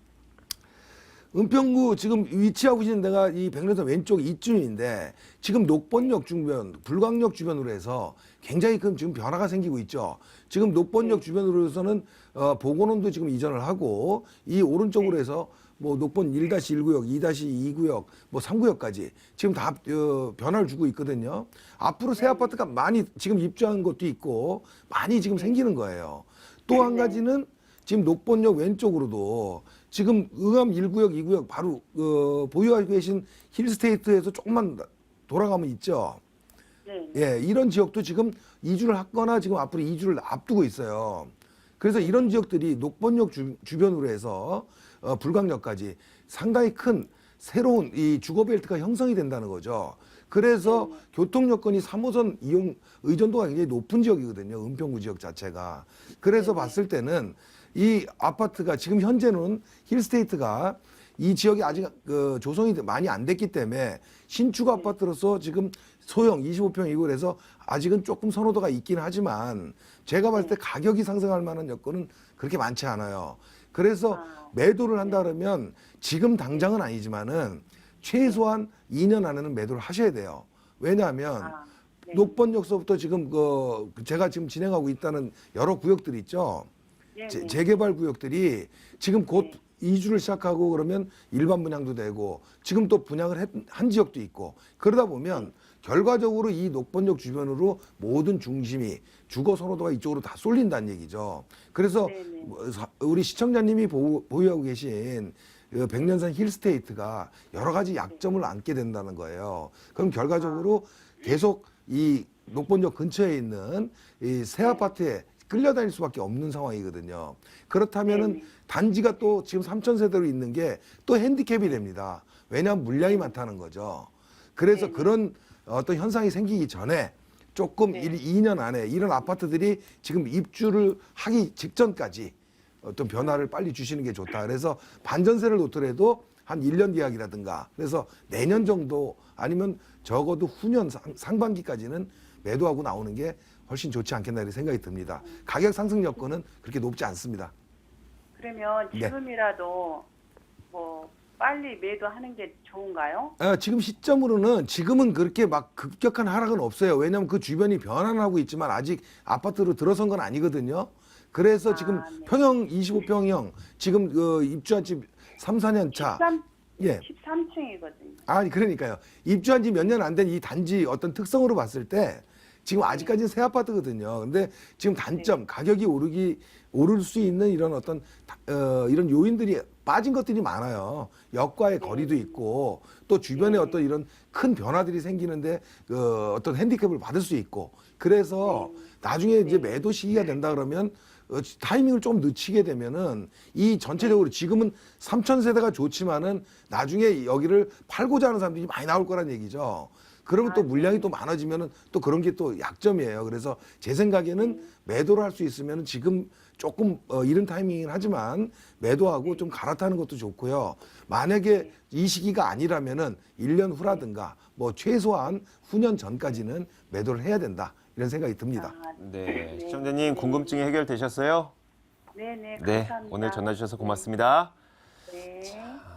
[SPEAKER 2] 은평구 지금 위치하고 있는 데가 이 백내선 왼쪽 이쯤인데 지금 녹번역 주변, 불광역 주변으로 해서 굉장히 큰 지금 변화가 생기고 있죠. 지금 녹번역 주변으로 해서는 보건원도 지금 이전을 하고 이 오른쪽으로 해서 뭐 녹번 1-1구역, 2-2구역, 뭐 3구역까지 지금 다 변화를 주고 있거든요. 앞으로 새 아파트가 많이 지금 입주한 것도 있고 많이 지금 생기는 거예요. 또 한 가지는 지금 녹번역 왼쪽으로도 지금 응암 1구역, 2구역 바로 보유하고 계신 힐스테이트에서 조금만 돌아가면 있죠.
[SPEAKER 5] 네.
[SPEAKER 2] 예, 이런 지역도 지금 이주를 하거나 지금 앞으로 이주를 앞두고 있어요. 그래서 이런 지역들이 녹번역 주변으로 해서 불광역까지 상당히 큰 새로운 이 주거벨트가 형성이 된다는 거죠. 그래서 교통 여건이 3호선 이용 의존도가 굉장히 높은 지역이거든요. 은평구 지역 자체가. 그래서 봤을 때는 이 아파트가 지금 현재는 힐스테이트가 이 지역이 아직 조성이 많이 안 됐기 때문에 신축 아파트로서 지금 소형 25평 이고 그래서 아직은 조금 선호도가 있긴 하지만 제가 봤을 때 가격이 상승할 만한 여건은 그렇게 많지 않아요. 그래서 매도를 한다 그러면 지금 당장은 아니지만은 최소한 2년 안에는 매도를 하셔야 돼요. 왜냐하면
[SPEAKER 5] 네.
[SPEAKER 2] 녹번역서부터 지금 제가 지금 진행하고 있다는 여러 구역들이 있죠.
[SPEAKER 5] 네.
[SPEAKER 2] 재개발 구역들이 지금 곧 이주를 시작하고 그러면 일반 분양도 되고 지금 또 분양을 한 지역도 있고 그러다 보면 결과적으로 이 녹번역 주변으로 모든 중심이 주거 선호도가 이쪽으로 다 쏠린다는 얘기죠. 그래서
[SPEAKER 5] 네네.
[SPEAKER 2] 우리 시청자님이 보유하고 계신 그 백년산 힐스테이트가 여러 가지 약점을 안게 된다는 거예요. 그럼 결과적으로 계속 이 녹번역 근처에 있는 이 새 아파트에 끌려다닐 수밖에 없는 상황이거든요. 그렇다면은
[SPEAKER 5] 네네.
[SPEAKER 2] 단지가 또 지금 3,000세대로 있는 게 또 핸디캡이 됩니다. 왜냐하면 물량이 많다는 거죠. 그래서
[SPEAKER 5] 네네.
[SPEAKER 2] 그런 어떤 현상이 생기기 전에 조금
[SPEAKER 5] 네.
[SPEAKER 2] 2년 안에 이런 아파트들이 지금 입주를 하기 직전까지 어떤 변화를 빨리 주시는 게 좋다. 그래서 반전세를 놓더라도 한 1년 계약이라든가 그래서 내년 정도 아니면 적어도 후년 상반기까지는 매도하고 나오는 게 훨씬 좋지 않겠나 이런 생각이 듭니다. 가격 상승 여건은 그렇게 높지 않습니다.
[SPEAKER 5] 그러면
[SPEAKER 2] 네.
[SPEAKER 5] 지금이라도 뭐 빨리 매도하는 게 좋은가요?
[SPEAKER 2] 지금 시점으로는 지금은 그렇게 막 급격한 하락은 없어요. 왜냐하면 그 주변이 변화는 하고 있지만 아직 아파트로 들어선 건 아니거든요. 그래서 지금
[SPEAKER 5] 네.
[SPEAKER 2] 평형 25평형 지금 입주한 지 3, 4년 차. 예.
[SPEAKER 5] 13층이거든요.
[SPEAKER 2] 아니 그러니까요. 입주한 지 몇 년 안 된 이 단지 어떤 특성으로 봤을 때 지금 아직까지는 새 아파트거든요. 근데 지금 단점 가격이 오를 수 있는 이런 어떤 이런 요인들이 빠진 것들이 많아요. 역과의 거리도 있고 또 주변에 어떤 이런 큰 변화들이 생기는데 어떤 핸디캡을 받을 수 있고 그래서 나중에 이제 매도 시기가 된다 그러면 타이밍을 좀 늦추게 되면은 이 전체적으로 지금은 3,000세대가 좋지만은 나중에 여기를 팔고자 하는 사람들이 많이 나올 거란 얘기죠. 그러면 또 물량이 또 많아지면은 또 그런 게 또 약점이에요. 그래서 제 생각에는 매도를 할 수 있으면 지금 조금 이른 타이밍이긴 하지만 매도하고 좀 갈아타는 것도 좋고요. 만약에 이 시기가 아니라면은 1년 후라든가 뭐 최소한 후년 전까지는 매도를 해야 된다. 이런 생각이 듭니다.
[SPEAKER 1] 네, 시청자님 궁금증이 해결되셨어요?
[SPEAKER 5] 네네.
[SPEAKER 1] 네,
[SPEAKER 5] 감사합니다.
[SPEAKER 1] 오늘 전화 주셔서 고맙습니다.
[SPEAKER 5] 네.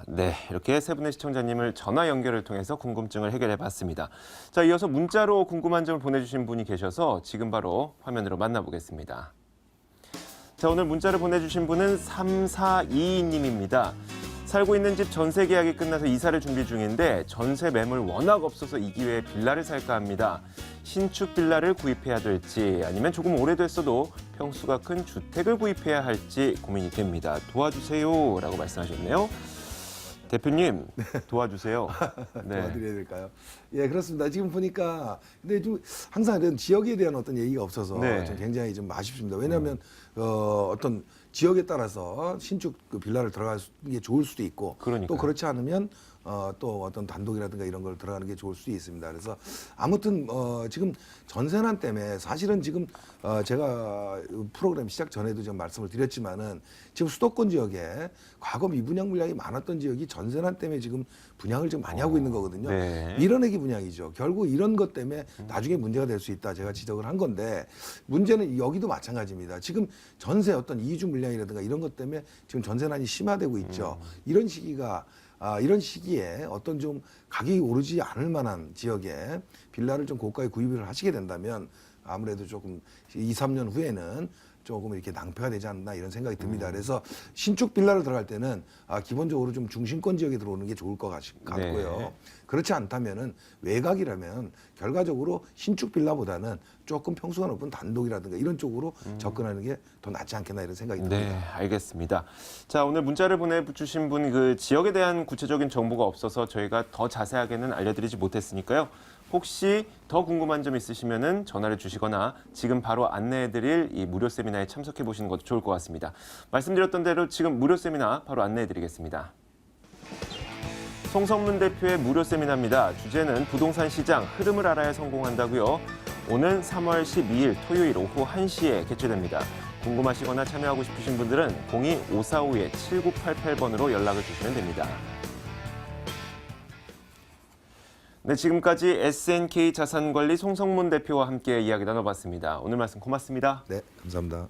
[SPEAKER 1] 네, 이렇게 세 분의 시청자님을 전화 연결을 통해서 궁금증을 해결해 봤습니다. 자, 이어서 문자로 궁금한 점을 보내주신 분이 계셔서 지금 바로 화면으로 만나보겠습니다. 자, 오늘 문자를 보내주신 분은 3422님입니다. 살고 있는 집 전세 계약이 끝나서 이사를 준비 중인데 전세 매물 워낙 없어서 이 기회에 빌라를 살까 합니다. 신축 빌라를 구입해야 될지 아니면 조금 오래됐어도 평수가 큰 주택을 구입해야 할지 고민이 됩니다. 도와주세요 라고 말씀하셨네요. 대표님 도와주세요. 네.
[SPEAKER 2] 도와드려야 될까요? 예, 그렇습니다. 지금 보니까 근데 좀 항상 이런 지역에 대한 어떤 얘기가 없어서
[SPEAKER 1] 네.
[SPEAKER 2] 좀 굉장히 좀 아쉽습니다. 왜냐하면 어떤 지역에 따라서 신축 그 빌라를 들어가는 게 좋을 수도 있고
[SPEAKER 1] 그러니까요.
[SPEAKER 2] 또 그렇지 않으면 또 어떤 단독이라든가 이런 걸 들어가는 게 좋을 수도 있습니다. 그래서 아무튼 지금 전세난 때문에 사실은 지금 제가 프로그램 시작 전에도 좀 말씀을 드렸지만은 지금 수도권 지역에 과거 미분양 물량이 많았던 지역이 전세난 때문에 지금 분양을 좀 많이 하고 있는 거거든요.
[SPEAKER 1] 네.
[SPEAKER 2] 밀어내기 분양이죠. 결국 이런 것 때문에 나중에 문제가 될 수 있다 제가 지적을 한 건데 문제는 여기도 마찬가지입니다. 지금 전세 어떤 이주 물량이라든가 이런 것 때문에 지금 전세난이 심화되고 있죠. 이런 시기에 어떤 좀 가격이 오르지 않을 만한 지역에 빌라를 좀 고가에 구입을 하시게 된다면 아무래도 조금 2, 3년 후에는 조금 이렇게 낭패가 되지 않나 이런 생각이 듭니다. 그래서 신축 빌라를 들어갈 때는 기본적으로 좀 중심권 지역에 들어오는 게 좋을 것 같고요.
[SPEAKER 1] 네.
[SPEAKER 2] 그렇지 않다면은 외곽이라면 결과적으로 신축 빌라보다는 조금 평수가 높은 단독이라든가 이런 쪽으로 접근하는 게 더 낫지 않겠나 이런 생각이 듭니다.
[SPEAKER 1] 네, 알겠습니다. 자, 오늘 문자를 보내주신 분 그 지역에 대한 구체적인 정보가 없어서 저희가 더 자세하게는 알려드리지 못했으니까요. 혹시 더 궁금한 점 있으시면은 전화를 주시거나 지금 바로 안내해드릴 이 무료 세미나에 참석해 보시는 것도 좋을 것 같습니다. 말씀드렸던 대로 지금 무료 세미나 바로 안내해드리겠습니다. 송성문 대표의 무료 세미나입니다. 주제는 부동산 시장 흐름을 알아야 성공한다고요. 오는 3월 12일 토요일 오후 1시에 개최됩니다. 궁금하시거나 참여하고 싶으신 분들은 02-545-7988번으로 연락을 주시면 됩니다. 네, 지금까지 SNK 자산관리 송성문 대표와 함께 이야기 나눠봤습니다. 오늘 말씀 고맙습니다.
[SPEAKER 2] 네, 감사합니다.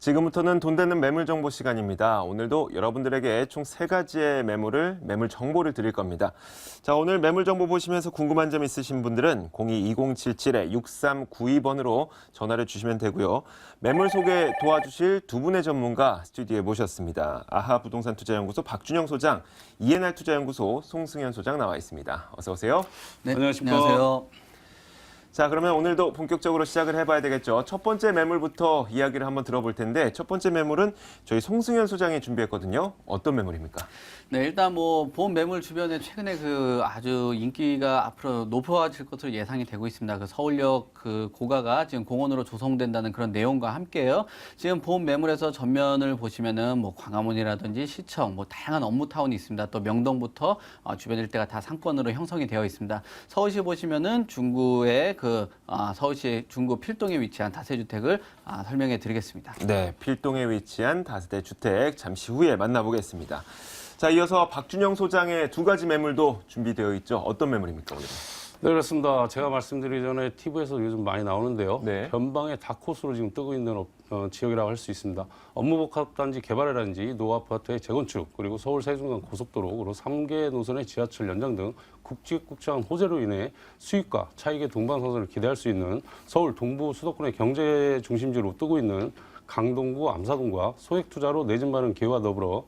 [SPEAKER 1] 지금부터는 돈 되는 매물 정보 시간입니다. 오늘도 여러분들에게 총 3가지의 매물 정보를 드릴 겁니다. 자, 오늘 매물 정보 보시면서 궁금한 점 있으신 분들은 02-2077-6392번으로 전화를 주시면 되고요. 매물 소개 도와주실 두 분의 전문가 스튜디오에 모셨습니다. 아하 부동산 투자연구소 박준영 소장, ENR 투자연구소 송승현 소장 나와 있습니다. 어서 오세요.
[SPEAKER 6] 네,
[SPEAKER 7] 안녕하십니까.
[SPEAKER 6] 안녕하세요.
[SPEAKER 1] 자, 그러면 오늘도 본격적으로 시작을 해봐야 되겠죠. 첫 번째 매물부터 이야기를 한번 들어볼 텐데 첫 번째 매물은 저희 송승현 소장이 준비했거든요. 어떤 매물입니까?
[SPEAKER 6] 네, 일단 뭐 보험 매물 주변에 최근에 그 아주 인기가 앞으로 높아질 것으로 예상이 되고 있습니다. 그 서울역 그 고가가 지금 공원으로 조성된다는 그런 내용과 함께요. 지금 보험 매물에서 전면을 보시면은 뭐 광화문이라든지 시청, 뭐 다양한 업무 타운이 있습니다. 또 명동부터 주변 일대가 다 상권으로 형성이 되어 있습니다. 서울시 보시면은 중구의 서울시 중구 필동에 위치한 다세주택을 설명해 드리겠습니다.
[SPEAKER 1] 네, 필동에 위치한 다세대 주택 잠시 후에 만나보겠습니다. 자, 이어서 박준영 소장의 2가지 매물도 준비되어 있죠. 어떤 매물입니까, 오늘은?
[SPEAKER 7] 네, 그렇습니다. 제가 말씀드리기 전에 TV에서 요즘 많이 나오는데요.
[SPEAKER 1] 네.
[SPEAKER 7] 변방의 다코스로 지금 뜨고 있는 지역이라고 할 수 있습니다. 업무복합단지 개발이라든지 노아파트의 재건축, 그리고 서울 세종간 고속도로, 그리고 3개 노선의 지하철 연장 등 굵직굵직한 호재로 인해 수익과 차익의 동방선수를 기대할 수 있는 서울 동부 수도권의 경제 중심지로 뜨고 있는 강동구 암사동과 소액 투자로 내 집 마련 기회와 더불어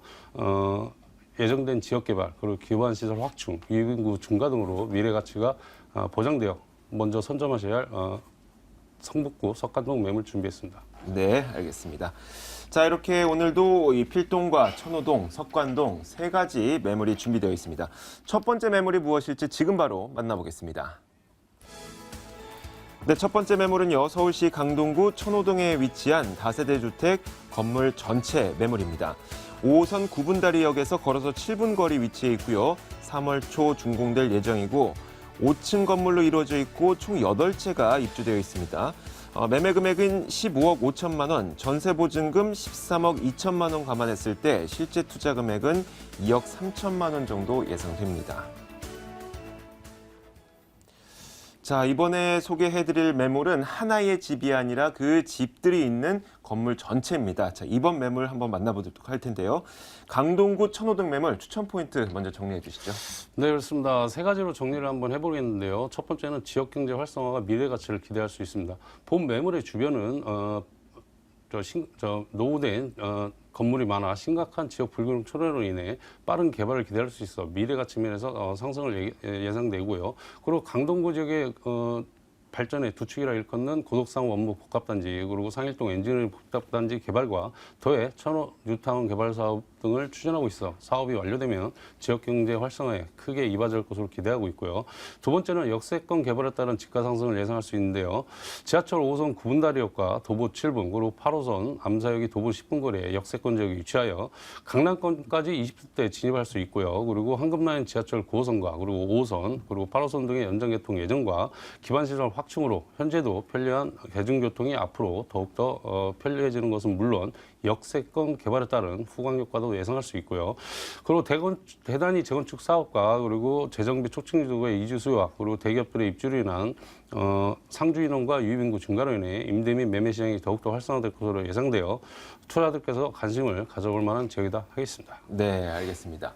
[SPEAKER 7] 예정된 지역개발, 그리고 기반시설 확충, 유인구 증가 등으로 미래 가치가 보장되어 먼저 선점하셔야 할 성북구 석관동 매물 준비했습니다.
[SPEAKER 1] 네, 알겠습니다. 자, 이렇게 오늘도 이 필동과 천호동, 석관동 3가지 매물이 준비되어 있습니다. 첫 번째 매물이 무엇일지 지금 바로 만나보겠습니다. 네, 첫 번째 매물은요, 서울시 강동구 천호동에 위치한 다세대 주택 건물 전체 매물입니다. 5호선 구분다리역에서 걸어서 7분 거리 위치해 있고요. 3월 초 준공될 예정이고 5층 건물로 이루어져 있고 총 8채가 입주되어 있습니다. 매매 금액은 15억 5천만 원, 전세 보증금 13억 2천만 원 감안했을 때 실제 투자 금액은 2억 3천만 원 정도 예상됩니다. 자, 이번에 소개해드릴 매물은 하나의 집이 아니라 그 집들이 있는 건물 전체입니다. 자, 이번 매물 한번 만나보도록 할 텐데요. 강동구 천호동 매물 추천 포인트 먼저 정리해 주시죠.
[SPEAKER 7] 네, 그렇습니다. 3가지로 정리를 한번 해보겠는데요. 첫 번째는 지역경제 활성화가 미래 가치를 기대할 수 있습니다. 본 매물의 주변은 노후된 건물이 많아 심각한 지역 불균형 초래로 인해 빠른 개발을 기대할 수 있어 미래 가치 면에서 상승을 예상되고요. 그리고 강동구 지역의 발전의 두 축이라 일컫는 고덕상 원목 복합단지, 그리고 상일동 엔지니어링 복합단지 개발과 더해 천호 뉴타운 개발 사업 등을 추진하고 있어 사업이 완료되면 지역경제 활성화에 크게 이바지할 것으로 기대하고 있고요. 두 번째는 역세권 개발에 따른 집가 상승을 예상할 수 있는데요. 지하철 5호선 구분다리역과 도보 7분, 그리고 8호선 암사역이 도보 10분 거리에 역세권 지역에 위치하여 강남권까지 20대 진입할 수 있고요. 그리고 황금라인 지하철 9호선과 그리고 5호선, 그리고 8호선 등의 연장 개통 예정과 기반시설 확충으로 현재도 편리한 대중교통이 앞으로 더욱더 편리해지는 것은 물론 역세권 개발에 따른 후광 효과도 예상할 수 있고요. 그리고 대단위 재건축 사업과 그리고 재정비 촉진 지구의 이주 수요와 그리고 대기업들의 입주로 인한 상주 인원과 유입 인구 증가로 인해 임대 및 매매 시장이 더욱더 활성화될 것으로 예상되어 투자자들께서 관심을 가져볼 만한 지역이다 하겠습니다.
[SPEAKER 1] 네, 알겠습니다.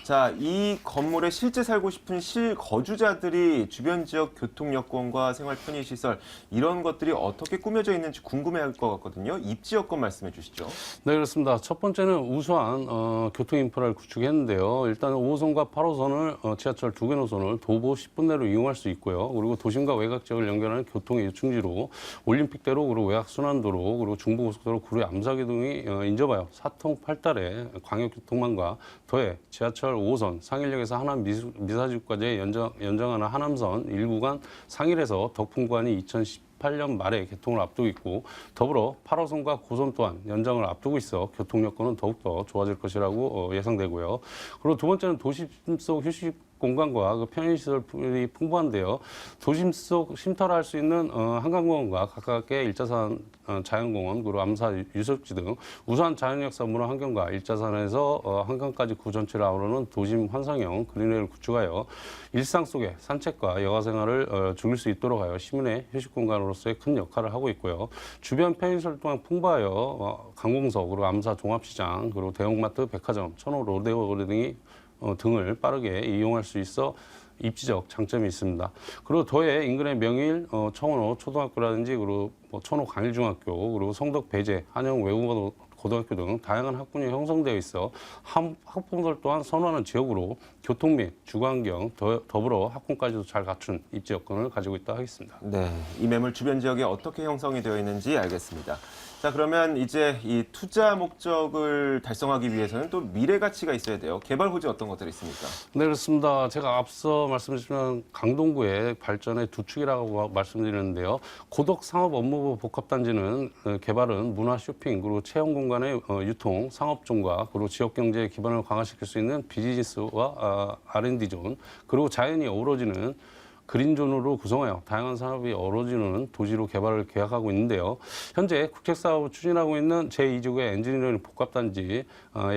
[SPEAKER 1] 자, 이 건물에 실제 살고 싶은 실거주자들이 주변 지역 교통 여건과 생활 편의 시설 이런 것들이 어떻게 꾸며져 있는지 궁금해할 것 같거든요. 입지 여건 말씀해 주시죠.
[SPEAKER 7] 네, 그렇습니다. 첫 번째는 우수한 교통 인프라를 구축했는데요. 일단 5호선과 8호선을 지하철 2개 노선을 도보 10분 내로 이용할 수 있고요. 그리고 도심과 외곽 지역을 연결하는 교통의 요충지로 올림픽대로, 그리고 외곽순환도로, 그리고 중부고속도로, 구리 암사기 등이 인접하여 사통 8달의 광역교통망과 더해 지하철 5호선 상일역에서 하남 미사지구까지 연장하는 하남선 1구간 상일에서 덕풍 구간이 2018년 말에 개통을 앞두고 있고 더불어 8호선과 9호선 또한 연장을 앞두고 있어 교통 여건은 더욱더 좋아질 것이라고 예상되고요. 그리고 두 번째는 도심 속 휴식 공간과 그 편의시설이 풍부한데요. 도심 속 쉼터를 할 수 있는 한강공원과 가깝게 일자산 자연공원, 그리고 암사 유적지 등 우수한 자연역사 문화 환경과 일자산에서 한강까지 구 전체를 아우르는 도심 환상형 그린웨이를 구축하여 일상 속의 산책과 여가 생활을 즐길 수 있도록 하여 시민의 휴식 공간으로서의 큰 역할을 하고 있고요. 주변 편의시설 또한 풍부하여 관공서, 그리고 암사 종합시장, 그리고 대형마트, 백화점, 천호 로데오 등을 빠르게 이용할 수 있어 입지적 장점이 있습니다. 그리고 더해 인근의 명일, 청원호 초등학교라든지 그리고 천호 강일중학교, 그리고 성덕 배재, 한영 외국어 고등학교 등 다양한 학군이 형성되어 있어 학부모들 또한 선호하는 지역으로 교통 및 주거환경, 더불어 학군까지도 잘 갖춘 입지 여건을 가지고 있다 하겠습니다.
[SPEAKER 1] 네, 이 매물 주변 지역에 어떻게 형성이 되어 있는지 알겠습니다. 자, 그러면 이제 이 투자 목적을 달성하기 위해서는 또 미래 가치가 있어야 돼요. 개발 호재 어떤 것들이 있습니까?
[SPEAKER 7] 네, 그렇습니다. 제가 앞서 말씀드렸지만 강동구의 발전의 두 축이라고 말씀드렸는데요. 고덕 상업 업무부 복합단지는 개발은 문화 쇼핑, 그리고 체험 공간의 유통, 상업존과 그리고 지역 경제의 기반을 강화시킬 수 있는 비즈니스와 R&D 존, 그리고 자연이 어우러지는 그린존으로 구성하여 다양한 산업이 어우러지는 도시로 개발을 계획하고 있는데요. 현재 국책사업을 추진하고 있는 제2지구의 엔지니어링 복합단지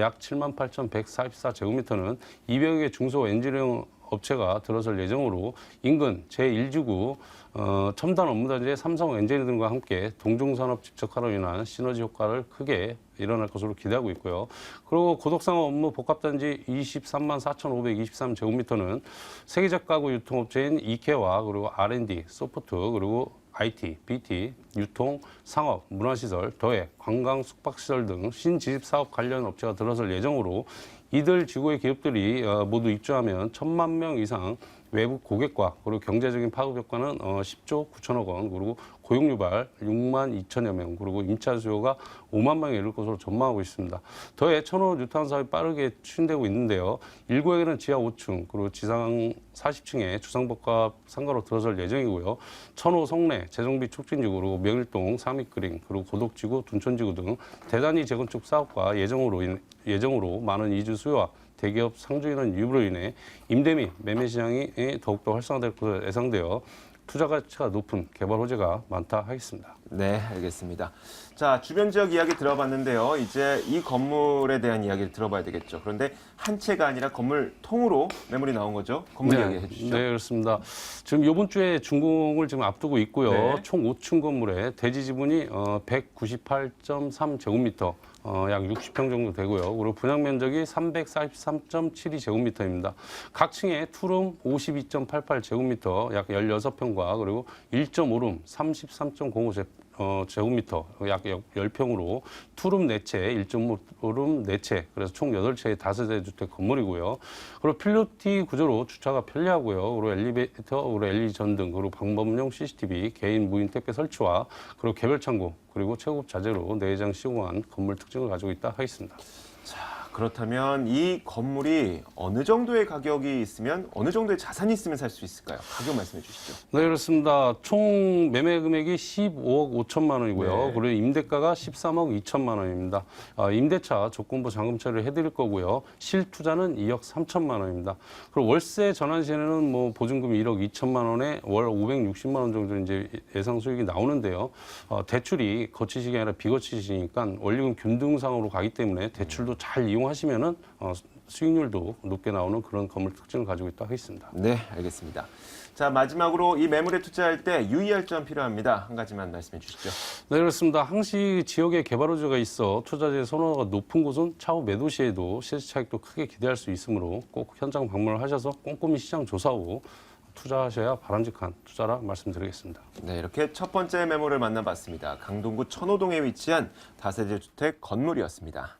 [SPEAKER 7] 약 78,144제곱미터는 200여 개 중소 엔지니어링 업체가 들어설 예정으로 인근 제1지구 첨단 업무단지의 삼성 엔지니어링과 함께 동종산업 집적화로 인한 시너지 효과를 크게 일어날 것으로 기대하고 있고요. 그리고 고덕상업 업무 복합단지 23만 4,523제곱미터는 세계적 가구 유통업체인 이케와 그리고 R&D, 소프트, 그리고 IT, BT, 유통, 상업, 문화시설, 더해 관광, 숙박시설 등 신지집사업 관련 업체가 들어설 예정으로 이들 지구의 기업들이 모두 입주하면 1,000만 명 이상 외부 고객과 그리고 경제적인 파급 효과는 10조 9천억 원, 그리고 고용 유발 6만 2천여 명, 그리고 임차 수요가 5만 명에 이를 것으로 전망하고 있습니다. 더해 천호 뉴타운 사업이 빠르게 추진되고 있는데요. 1구역에는 지하 5층, 그리고 지상 40층에 주상복합 상가로 들어설 예정이고요. 천호 성내 재정비 촉진지구, 그리고 명일동 삼익그린, 그리고 고덕지구, 둔촌지구 등 대단위 재건축 사업과 예정으로 많은 이주 수요와 대기업 상주 인원 유입으로 인해 임대 및 매매 시장이 더욱더 활성화될 것으로 예상되어 투자 가치가 높은 개발 호재가 많다 하겠습니다.
[SPEAKER 1] 네, 알겠습니다. 자, 주변 지역 이야기 들어봤는데요. 이제 이 건물에 대한 이야기를 들어봐야 되겠죠. 그런데 한 채가 아니라 건물 통으로 매물이 나온 거죠. 건물 이야기 해주시죠.
[SPEAKER 7] 네, 그렇습니다. 지금 이번 주에 준공을 지금 앞두고 있고요.
[SPEAKER 1] 네. 총
[SPEAKER 7] 총 5층 건물에 대지 지분이 198.3제곱미터, 약 60평 정도 되고요. 그리고 분양 면적이 343.72제곱미터입니다. 각 층에 투룸 52.88제곱미터, 약 16평과 그리고 1.5룸 33.05제곱미터, 약 10평으로 투룸 4채, 1.5룸 4채, 그래서 총 8채의 다세대 주택 건물이고요. 그리고 필로티 구조로 주차가 편리하고요. 그리고 엘리베이터, 그리고 LED 전등, 그리고 방범용 CCTV, 개인 무인 택배 설치와 그리고 개별 창고, 그리고 최고급 자재로 내장 시공한 건물 특징을 가지고 있다 하겠습니다.
[SPEAKER 1] 자, 그렇다면 이 건물이 어느 정도의 가격이 있으면 어느 정도의 자산이 있으면 살 수 있을까요? 가격 말씀해 주시죠.
[SPEAKER 7] 네, 그렇습니다. 총 매매 금액이 15억 5천만 원이고요.
[SPEAKER 1] 네.
[SPEAKER 7] 그리고 임대가가 13억 2천만 원입니다. 임대차 조건부 잔금 처리를 해드릴 거고요. 실투자는 2억 3천만 원입니다. 그리고 월세 전환 시에는 뭐 보증금이 1억 2천만 원에 월 560만 원 정도 이제 예상 수익이 나오는데요. 대출이 거치식이 아니라 비거치식이니까 원리금 균등상으로 가기 때문에 대출도 잘 이용하시면은 수익률도 높게 나오는 그런 건물 특징을 가지고 있다 하겠습니다.
[SPEAKER 1] 네, 알겠습니다. 자, 마지막으로 이 매물에 투자할 때 유의할 점 필요합니다. 한 가지만 말씀해 주시죠.
[SPEAKER 7] 네, 그렇습니다. 항시 지역에 개발 호재가 있어 투자자의 선호가 높은 곳은 차후 매도 시에도 실질 차익도 크게 기대할 수 있으므로 꼭 현장 방문을 하셔서 꼼꼼히 시장 조사 후 투자하셔야 바람직한 투자라 말씀드리겠습니다.
[SPEAKER 1] 네, 이렇게 첫 번째 매물을 만나봤습니다. 강동구 천호동에 위치한 다세대 주택 건물이었습니다.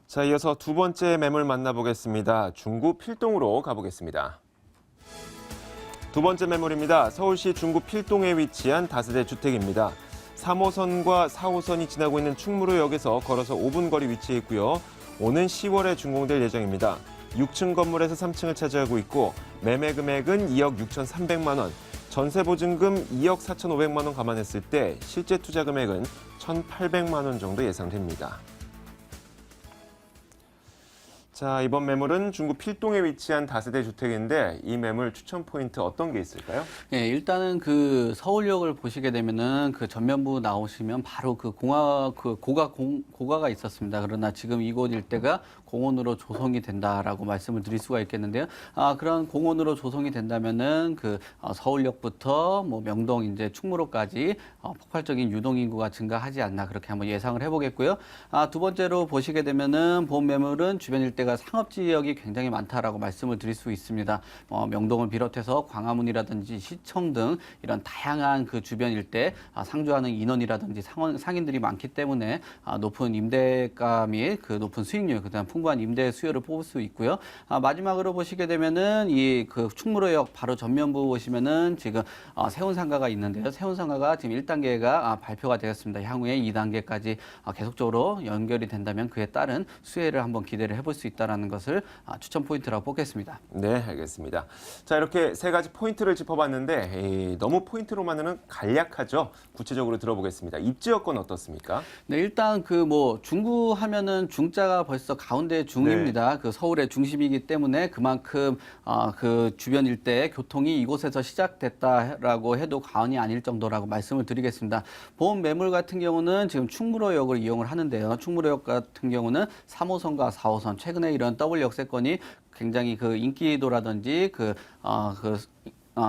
[SPEAKER 1] 자, 이어서 두 번째 매물 만나보겠습니다. 중구 필동으로 가보겠습니다. 두 번째 매물입니다. 서울시 중구 필동에 위치한 다세대 주택입니다. 3호선과 4호선이 지나고 있는 충무로역에서 걸어서 5분 거리 위치해 있고요. 오는 10월에 준공될 예정입니다. 6층 건물에서 3층을 차지하고 있고 매매 금액은 2억 6,300만 원, 전세 보증금 2억 4,500만 원 감안했을 때 실제 투자 금액은 1,800만 원 정도 예상됩니다. 자, 이번 매물은 중구 필동에 위치한 다세대 주택인데 이 매물 추천 포인트 어떤 게 있을까요?
[SPEAKER 6] 예, 일단은 그 서울역을 보시게 되면은 그 전면부 나오시면 바로 그 고가가 있었습니다. 그러나 지금 이곳 일대가 공원으로 조성이 된다라고 말씀을 드릴 수가 있겠는데요. 그런 공원으로 조성이 된다면은 그 서울역부터 뭐 명동 이제 충무로까지 폭발적인 유동 인구가 증가하지 않나 그렇게 한번 예상을 해보겠고요. 두 번째로 보시게 되면은 본 매물은 주변 일대가 상업 지역이 굉장히 많다라고 말씀을 드릴 수 있습니다. 명동을 비롯해서 광화문이라든지 시청 등 이런 다양한 그 주변 일대 상주하는 인원이라든지 상인들이 많기 때문에 높은 임대가 및 그 높은 수익률, 그다음 풍부한 임대 수요를 뽑을 수 있고요. 마지막으로 보시게 되면은 이 그 충무로역 바로 전면부 보시면은 지금 세운상가가 있는데요. 세운상가가 지금 1단계가 발표가 되었습니다. 향후에 2단계까지 계속적으로 연결이 된다면 그에 따른 수혜를 한번 기대를 해볼 수 있다는 것을 추천 포인트라고 뽑겠습니다.
[SPEAKER 1] 네, 알겠습니다. 자, 이렇게 세 가지 포인트를 짚어봤는데 너무 포인트로만은 간략하죠. 구체적으로 들어보겠습니다. 입지 여건 어떻습니까?
[SPEAKER 6] 네, 일단 그 뭐 중구 하면은 중자가 벌써 가운데 중입니다.
[SPEAKER 1] 네.
[SPEAKER 6] 그 서울의 중심이기 때문에 그만큼 그 주변 일대의 교통이 이곳에서 시작됐다라고 해도 과언이 아닐 정도라고 말씀을 드리겠습니다. 본 매물 같은 경우는 지금 충무로역을 이용을 하는데요. 충무로역 같은 경우는 3호선과 4호선 최근에 이런 더블 역세권이 굉장히 그 인기도라든지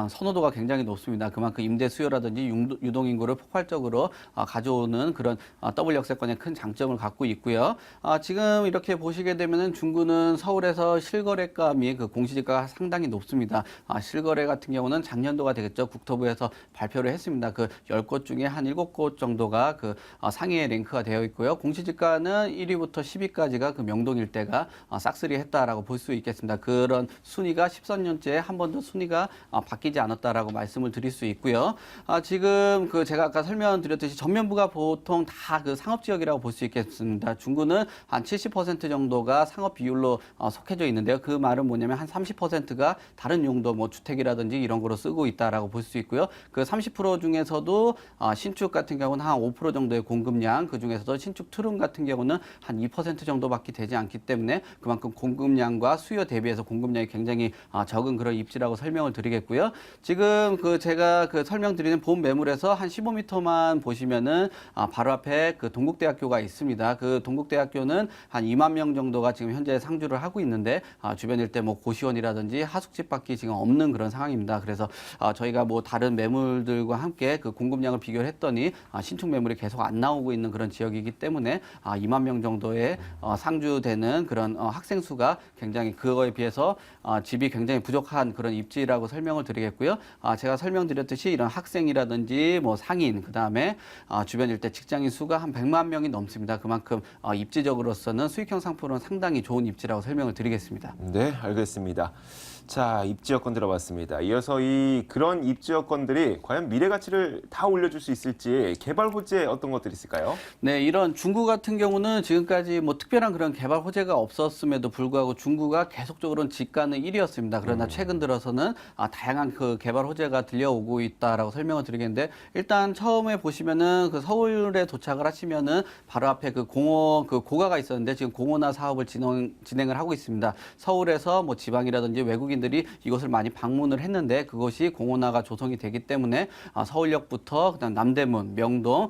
[SPEAKER 6] 선호도가 굉장히 높습니다. 그만큼 임대 수요라든지 유동 인구를 폭발적으로 가져오는 그런 더블 역세권의 큰 장점을 갖고 있고요. 지금 이렇게 보시게 되면은 중구는 서울에서 실거래가 및 그 공시지가가 상당히 높습니다. 실거래 같은 경우는 작년도가 되겠죠. 국토부에서 발표를 했습니다. 그 10곳 중에 한 7곳 정도가 그 상위에 랭크가 되어 있고요. 공시지가는 1위부터 10위까지가 그 명동 일대가 싹쓸이 했다라고 볼 수 있겠습니다. 그런 순위가 13년째 한 번도 순위가 바뀌지 않았다라고 말씀을 드릴 수 있고요. 지금 그 제가 아까 설명드렸듯이 전면부가 보통 다 그 상업 지역이라고 볼 수 있겠습니다. 중구는 한 70% 정도가 상업 비율로 속해져 있는데요. 그 말은 뭐냐면 한 30%가 다른 용도 뭐 주택이라든지 이런 거로 쓰고 있다라고 볼 수 있고요. 그 30% 중에서도 신축 같은 경우는 한 5% 정도의 공급량, 그 중에서도 신축 투룸 같은 경우는 한 2% 정도밖에 되지 않기 때문에 그만큼 공급량과 수요 대비해서 공급량이 굉장히 적은 그런 입지라고 설명을 드리겠고요. 지금 그 제가 그 설명드리는 본 매물에서 한 15m만 보시면은 바로 앞에 그 동국대학교가 있습니다. 그 동국대학교는 한 2만 명 정도가 지금 현재 상주를 하고 있는데 주변 일대 뭐 고시원이라든지 하숙집밖에 지금 없는 그런 상황입니다. 그래서 저희가 뭐 다른 매물들과 함께 그 공급량을 비교를 했더니 신축 매물이 계속 안 나오고 있는 그런 지역이기 때문에 2만 명 정도의 상주되는 그런 학생 수가 굉장히 그거에 비해서 집이 굉장히 부족한 그런 입지라고 설명을 드리겠고요. 제가 설명드렸듯이 이런 학생이라든지 뭐 상인, 그다음에 주변 일대 직장인 수가 한 100만 명이 넘습니다. 그만큼 입지적으로서는 수익형 상품은 상당히 좋은 입지라고 설명을 드리겠습니다.
[SPEAKER 1] 네, 알겠습니다. 자, 입지 여건 들어봤습니다. 이어서 그런 입지 여건들이 과연 미래 가치를 다 올려줄 수 있을지 개발 호재 어떤 것들이 있을까요?
[SPEAKER 6] 네, 이런 중구 같은 경우는 지금까지 뭐 특별한 그런 개발 호재가 없었음에도 불구하고 중구가 계속적으로 지가는 1위였습니다. 그러나 최근 들어서는 다양한 그 개발 호재가 들려오고 있다라고 설명을 드리겠는데 일단 처음에 보시면은 그 서울에 도착을 하시면은 바로 앞에 그 고가가 있었는데 지금 공원화 사업을 진행을 하고 있습니다. 서울에서 뭐 지방이라든지 외국인들이 이곳을 많이 방문을 했는데 그것이 공원화가 조성이 되기 때문에 서울역부터 그다음 남대문, 명동,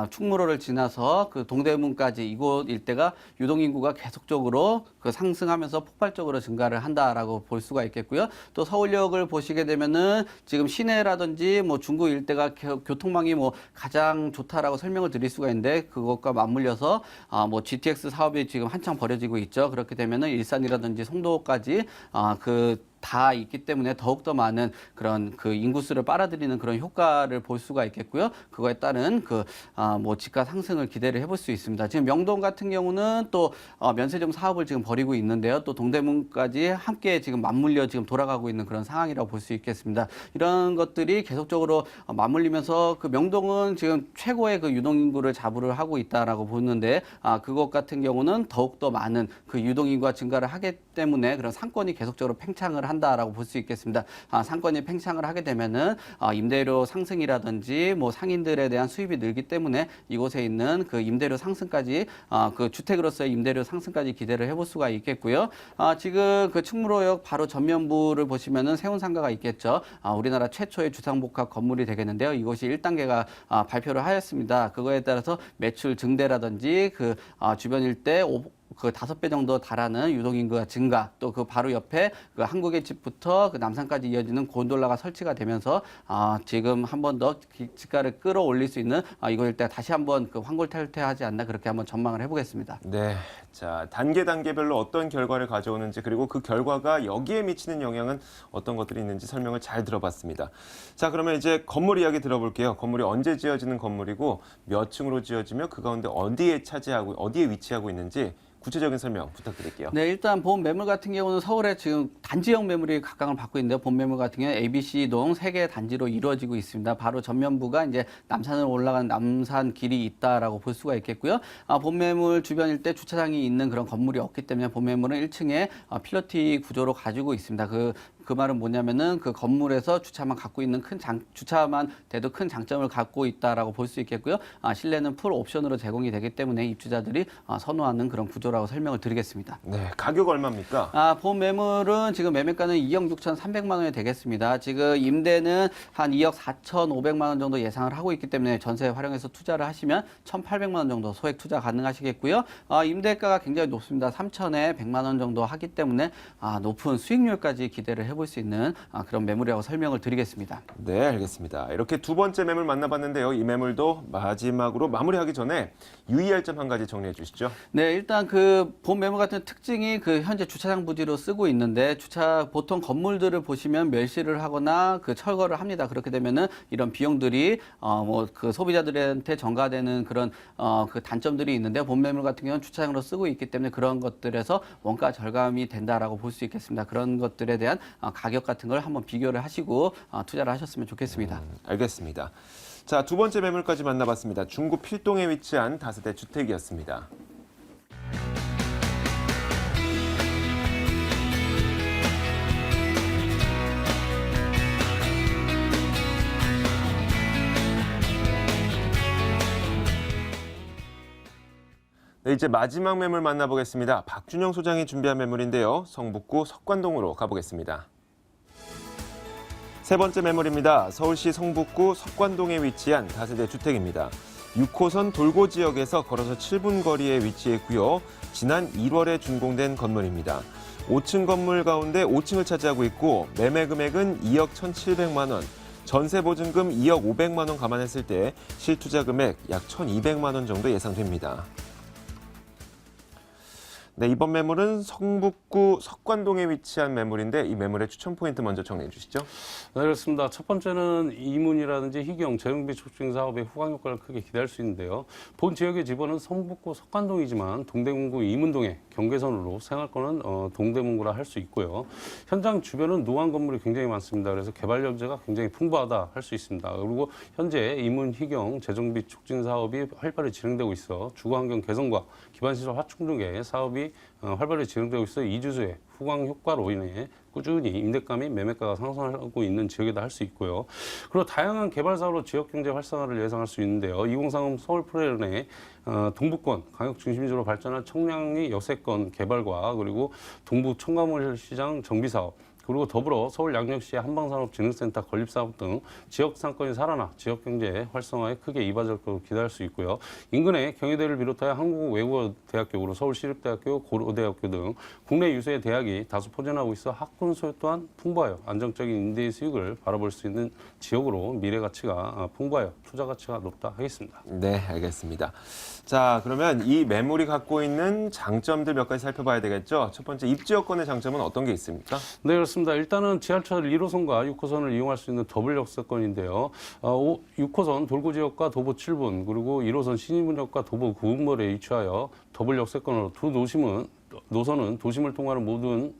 [SPEAKER 6] 충무로를 지나서 그 동대문까지 이곳 일대가 유동인구가 계속적으로 그 상승하면서 폭발적으로 증가를 한다라고 볼 수가 있겠고요. 또 서울역을 보시게 되면은 지금 시내라든지 뭐 중구 일대가 교통망이 뭐 가장 좋다라고 설명을 드릴 수가 있는데 그것과 맞물려서 뭐 GTX 사업이 지금 한창 벌어지고 있죠. 그렇게 되면은 일산이라든지 송도까지 그 다 있기 때문에 더욱더 많은 그런 그 인구수를 빨아들이는 그런 효과를 볼 수가 있겠고요. 그거에 따른 뭐 집가 상승을 기대를 해볼 수 있습니다. 지금 명동 같은 경우는 또 면세점 사업을 지금 벌이고 있는데요. 또 동대문까지 함께 지금 맞물려 지금 돌아가고 있는 그런 상황이라고 볼 수 있겠습니다. 이런 것들이 계속적으로 맞물리면서 그 명동은 지금 최고의 그 유동인구를 자부를 하고 있다라고 보는데 그것 같은 경우는 더욱더 많은 그 유동인구가 증가를 하기 때문에 그런 상권이 계속적으로 팽창을 한다라고 볼 수 있겠습니다. 상권이 팽창을 하게 되면은 임대료 상승이라든지 뭐 상인들에 대한 수입이 늘기 때문에 이곳에 있는 그 임대료 상승까지 그 주택으로서의 임대료 상승까지 기대를 해볼 수가 있겠고요. 지금 그 충무로역 바로 전면부를 보시면은 세운상가가 있겠죠. 우리나라 최초의 주상복합 건물이 되겠는데요. 이곳이 1단계가 발표를 하였습니다. 그거에 따라서 매출 증대라든지 그 주변 일대 그 5배 정도 달하는 유동인구가 증가, 또 그 바로 옆에 그 한국의 집부터 그 남산까지 이어지는 곤돌라가 설치가 되면서 지금 한 번 더 집가를 끌어올릴 수 있는 이거 일대 다시 한번 그 환골탈퇴하지 않나 그렇게 한번 전망을 해보겠습니다.
[SPEAKER 1] 네. 자, 단계별로 어떤 결과를 가져오는지 그리고 그 결과가 여기에 미치는 영향은 어떤 것들이 있는지 설명을 잘 들어봤습니다. 자, 그러면 이제 건물 이야기 들어볼게요. 건물이 언제 지어지는 건물이고 몇 층으로 지어지며 그 가운데 어디에 위치하고 있는지 구체적인 설명 부탁드릴게요.
[SPEAKER 6] 네, 일단 본 매물 같은 경우는 서울에 지금 단지형 매물이 각광을 받고 있는데요. 본 매물 같은 경우는 ABC동 3개 단지로 이루어지고 있습니다. 바로 전면부가 이제 남산으로 올라가는 남산 길이 있다라고 볼 수가 있겠고요. 본 매물 주변 일대 주차장이 있는 그런 건물이 없기 때문에 본 매물은 1층에 필로티 구조로 가지고 있습니다. 그 말은 뭐냐면은 그 건물에서 주차만 갖고 있는 주차만 돼도 큰 장점을 갖고 있다라고 볼 수 있겠고요. 실내는 풀 옵션으로 제공이 되기 때문에 입주자들이 선호하는 그런 구조라고 설명을 드리겠습니다.
[SPEAKER 1] 네, 가격 얼마입니까?
[SPEAKER 6] 본 매물은 지금 매매가는 2억 6,300만 원이 되겠습니다. 지금 임대는 한 2억 4,500만 원 정도 예상을 하고 있기 때문에 전세 활용해서 투자를 하시면 1,800만 원 정도 소액 투자 가능하시겠고요. 임대가가 굉장히 높습니다. 3천에 100만 원 정도 하기 때문에 높은 수익률까지 기대를 해볼 수 있는 그런 매물이라고 설명을 드리겠습니다.
[SPEAKER 1] 네, 알겠습니다. 이렇게 두 번째 매물 만나봤는데요. 이 매물도 마지막으로 마무리하기 전에 유의할 점 한 가지 정리해 주시죠.
[SPEAKER 6] 네, 일단 그 본 매물 같은 특징이 그 현재 주차장 부지로 쓰고 있는데 보통 건물들을 보시면 멸실을 하거나 그 철거를 합니다. 그렇게 되면은 이런 비용들이 뭐 그 소비자들한테 전가되는 그런 그 단점들이 있는데 본 매물 같은 경우는 주차장으로 쓰고 있기 때문에 그런 것들에서 원가 절감이 된다라고 볼 수 있겠습니다. 그런 것들에 대한 가격 같은 걸 한번 비교를 하시고 투자를 하셨으면 좋겠습니다.
[SPEAKER 1] 알겠습니다. 자, 두 번째 매물까지 만나봤습니다. 중구 필동에 위치한 다세대 주택이었습니다. 네, 이제 마지막 매물 만나보겠습니다. 박준영 소장이 준비한 매물인데요. 성북구 석관동으로 가보겠습니다. 세 번째 매물입니다. 서울시 성북구 석관동에 위치한 다세대 주택입니다. 6호선 돌고 지역에서 걸어서 7분 거리에 위치해 있고요. 지난 1월에 준공된 건물입니다. 5층 건물 가운데 5층을 차지하고 있고 매매 금액은 2억 1,700만 원, 전세 보증금 2억 500만 원 감안했을 때 실투자 금액 약 1,200만 원 정도 예상됩니다. 네, 이번 매물은 성북구 석관동에 위치한 매물인데 이 매물의 추천 포인트 먼저 정리해 주시죠.
[SPEAKER 7] 네, 그렇습니다. 첫 번째는 이문이라든지 희경, 재정비 촉진 사업의 후광 효과를 크게 기대할 수 있는데요. 본 지역의 집원은 성북구 석관동이지만 동대문구 이문동의 경계선으로 생활권은 동대문구라 할 수 있고요. 현장 주변은 노후 건물이 굉장히 많습니다. 그래서 개발 여지가 굉장히 풍부하다 할 수 있습니다. 그리고 현재 이문, 희경, 재정비 촉진 사업이 활발히 진행되고 있어 주거환경 개선과 기반시설 확충 등의 사업이 활발히 진행되고 있어 이주수의 후광 효과로 인해 꾸준히 임대가 및 매매가가 상승하고 있는 지역이다 할 수 있고요. 그리고 다양한 개발 사업으로 지역 경제 활성화를 예상할 수 있는데요. 2030 서울 프레런의 동부권 강역 중심지로 발전한 청량리 역세권 개발과 그리고 동부 첨가물 시장 정비 사업 그리고 더불어 서울 양력시의 한방산업진흥센터 건립사업 등 지역 상권이 살아나 지역 경제 활성화에 크게 이바지할 것으로 기대할 수 있고요. 인근의 경희대를 비롯하여 한국외국어대학교, 서울시립대학교, 고려대학교 등 국내 유수의 대학이 다수 포진하고 있어 학군 소요 또한 풍부하여 안정적인 임대 수익을 바라볼 수 있는 지역으로 미래 가치가 풍부하여 투자 가치가 높다 하겠습니다.
[SPEAKER 1] 네, 알겠습니다. 자, 그러면 이 매물이 갖고 있는 장점들 몇 가지 살펴봐야 되겠죠. 첫 번째, 입지 여건의 장점은 어떤 게 있습니까?
[SPEAKER 7] 네, 그렇습니다. 그렇습니다. 일단은 지하철 1호선과 6호선을 이용할 수 있는 더블 역세권인데요. 6호선 돌고 지역과 도보 7분, 그리고 1호선 신의문역과 도보 9분벌에 위치하여 더블 역세권으로 두 노선은 도심을 통하는 모든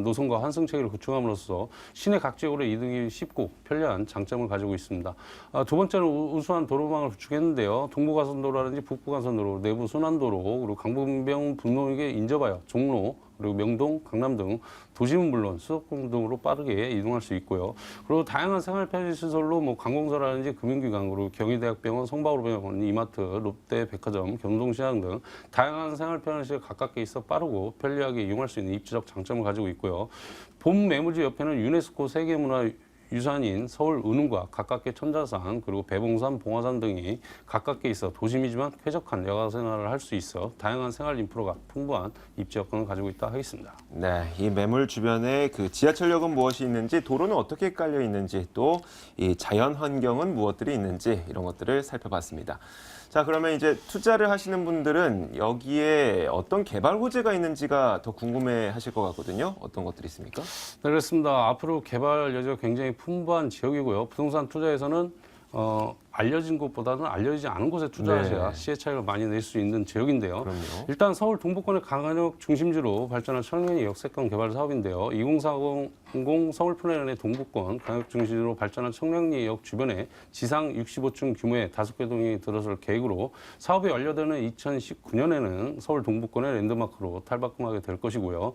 [SPEAKER 7] 노선과 환승 체계를 구축함으로써 시내 각 지역으로 이동이 쉽고 편리한 장점을 가지고 있습니다. 두 번째는 우수한 도로망을 구축했는데요. 동부가선도로라든지 북부가선도로, 내부 순환도로, 그리고 강북병 분로에게 인접하여 종로, 그리고 명동, 강남 등 도심은 물론 수도권 등으로 빠르게 이동할 수 있고요. 그리고 다양한 생활 편의 시설로 뭐 관공서라든지 금융기관, 그리고 경희대학병원, 성바오로병원, 이마트, 롯데 백화점, 경동시장 등 다양한 생활 편의 시설 가깝게 있어 빠르고 편리하게 이용할 수 있는 입지적 장점을 가지고 있고요. 본 매물지 옆에는 유네스코 세계문화유산인 서울 은흥과 가깝게 천자산, 그리고 배봉산, 봉화산 등이 가깝게 있어 도심이지만 쾌적한 여가 생활을 할 수 있어 다양한 생활 인프라가 풍부한 입지 여건을 가지고 있다 하겠습니다.
[SPEAKER 1] 네, 이 매물 주변에 그 지하철역은 무엇이 있는지, 도로는 어떻게 깔려 있는지, 또 이 자연 환경은 무엇들이 있는지 이런 것들을 살펴봤습니다. 자, 그러면 이제 투자를 하시는 분들은 여기에 어떤 개발 호재가 있는지가 더 궁금해 하실 것 같거든요. 어떤 것들이 있습니까?
[SPEAKER 7] 네, 그렇습니다. 앞으로 개발 여지가 굉장히 풍부한 지역이고요. 부동산 투자에서는 알려진 곳보다는 알려지지 않은 곳에 투자하셔야
[SPEAKER 1] 네.
[SPEAKER 7] 시의 차익을 많이 낼 수 있는 지역인데요.
[SPEAKER 1] 그럼요.
[SPEAKER 7] 일단 서울 동부권의 강한역 중심지로 발전한 청량리 역세권 개발 사업인데요. 2040 서울 플랜의 동부권 강역 중심지로 발전한 청량리역 주변에 지상 65층 규모의 5개 동이 들어설 계획으로 사업이 완료되는 2019년에는 서울 동부권의 랜드마크로 탈바꿈하게 될 것이고요.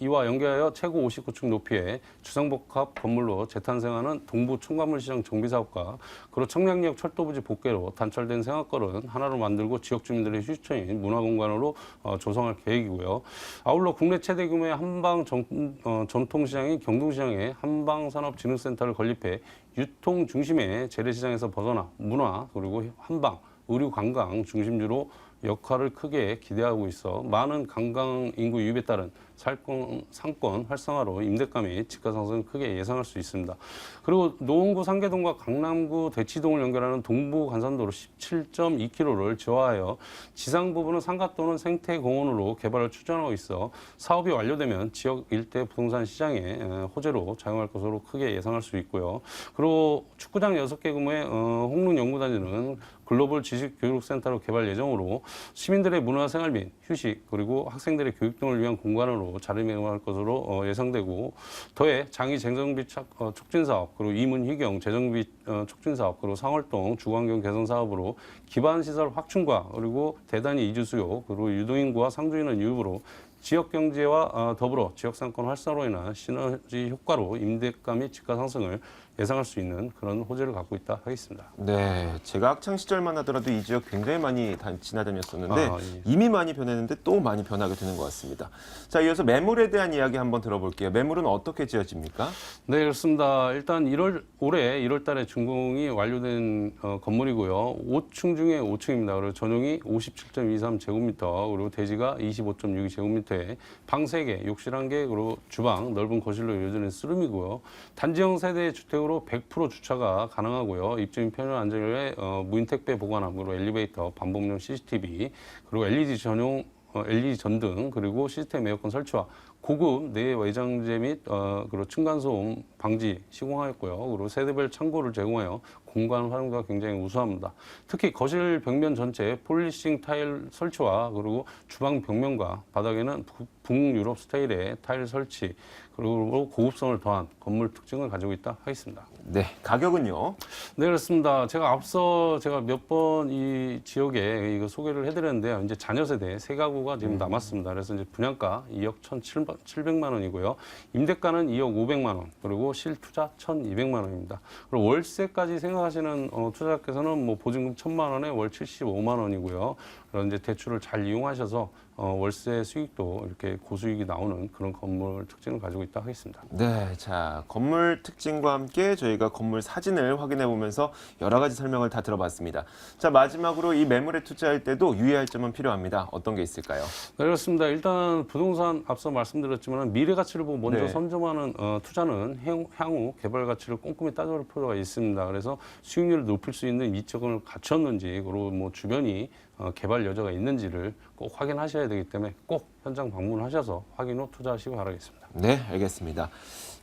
[SPEAKER 7] 이와 연계하여 최고 59층 높이의 주상복합 건물로 재탄생하는 동부 첨가물시장 정비사업과 그리고 청량리역 철도부지 복개로 단철된 생활권은 하나로 만들고 지역 주민들의 휴식처인 문화공간으로 조성할 계획이고요. 아울러 국내 최대 규모의 한방 전통시장인 경동시장에 한방산업진흥센터를 건립해 유통 중심의 재래시장에서 벗어나 문화 그리고 한방, 의류 관광 중심지로 역할을 크게 기대하고 있어 많은 관광 인구 유입에 따른 상권 활성화로 임대가 및 집가 상승을 크게 예상할 수 있습니다. 그리고 노원구 상계동과 강남구 대치동을 연결하는 동부 간선도로 17.2km를 지화하여 지상 부분은 상가 또는 생태공원으로 개발을 추진하고 있어 사업이 완료되면 지역 일대 부동산 시장에 호재로 작용할 것으로 크게 예상할 수 있고요. 그리고 축구장 6개 규모의 홍릉연구단지는 글로벌 지식교육센터로 개발 예정으로 시민들의 문화생활 및 휴식 그리고 학생들의 교육 등을 위한 공간으로 자리매김할 것으로 예상되고 더해 장이 재정비 촉진 사업 그리고 이문희경 재정비 촉진 사업 그리고 상월동 주거환경 개선 사업으로 기반 시설 확충과 그리고 대단위 이주 수요 그리고 유도인구와 상주인을 유입으로 지역 경제와 더불어 지역 상권 활성화로 인한 시너지 효과로 임대가 및 집가 상승을 예상할 수 있는 그런 호재를 갖고 있다 하겠습니다.
[SPEAKER 1] 네, 제가 학창 시절만 하더라도 이 지역 굉장히 많이 지나다녔었는데
[SPEAKER 7] 예.
[SPEAKER 1] 이미 많이 변했는데 또 많이 변하게 되는 것 같습니다. 자, 이어서 매물에 대한 이야기 한번 들어볼게요. 매물은 어떻게 지어집니까?
[SPEAKER 7] 네, 그렇습니다. 일단 올해 1월 달에 준공이 완료된 건물이고요. 5층 중에 5층입니다. 그리고 전용이 57.23제곱미터, 그리고 대지가 25.62제곱미터에 방 3개, 욕실 1개, 그리고 주방, 넓은 거실로 이어지는 쓰름이고요. 단지형 세대 주택으로 100% 주차가 가능하고요. 입주민 편의 안전에 무인 택배 보관함, 그리고 엘리베이터, 반복용 CCTV, 그리고 LED 전등, 그리고 시스템 에어컨 설치와 고급 내외 외장재 및 그리고 층간소음 방지 시공하였고요. 그리고 세대별 창고를 제공하여 공간 활용도가 굉장히 우수합니다. 특히 거실 벽면 전체에 폴리싱 타일 설치와 그리고 주방 벽면과 바닥에는 북유럽 스타일의 타일 설치 그리고 고급성을 더한 건물 특징을 가지고 있다 하겠습니다.
[SPEAKER 1] 네, 가격은요?
[SPEAKER 7] 네, 그렇습니다. 앞서 몇 번 이 지역에 이거 소개를 해드렸는데요. 이제 자녀 세대 3가구가 지금 남았습니다. 그래서 이제 분양가 2억 1,700만 원이고요. 임대가는 2억 500만 원, 그리고 실투자 1,200만 원입니다. 그리고 월세까지 생각하시는 투자자께서는 뭐 보증금 1,000만 원에 월 75만 원이고요. 그런 이제 대출을 잘 이용하셔서 월세 수익도 이렇게 고수익이 나오는 그런 건물 특징을 가지고 있다 하겠습니다.
[SPEAKER 1] 네, 자, 건물 특징과 함께 저희가 건물 사진을 확인해 보면서 여러 가지 설명을 다 들어봤습니다. 자, 마지막으로 이 매물에 투자할 때도 유의할 점은 필요합니다. 어떤 게 있을까요?
[SPEAKER 7] 네, 그렇습니다. 일단 부동산 앞서 말씀드렸지만 미래 가치를 보고 먼저
[SPEAKER 1] 네.
[SPEAKER 7] 선점하는 투자는 향후 개발 가치를 꼼꼼히 따져볼 필요가 있습니다. 그래서 수익률을 높일 수 있는 이적을 갖췄는지 그리고 뭐 주변이 개발 여지가 있는지를 꼭 확인하셔야 되기 때문에 꼭 현장 방문하셔서 확인 후 투자하시기 바라겠습니다.
[SPEAKER 1] 네, 알겠습니다.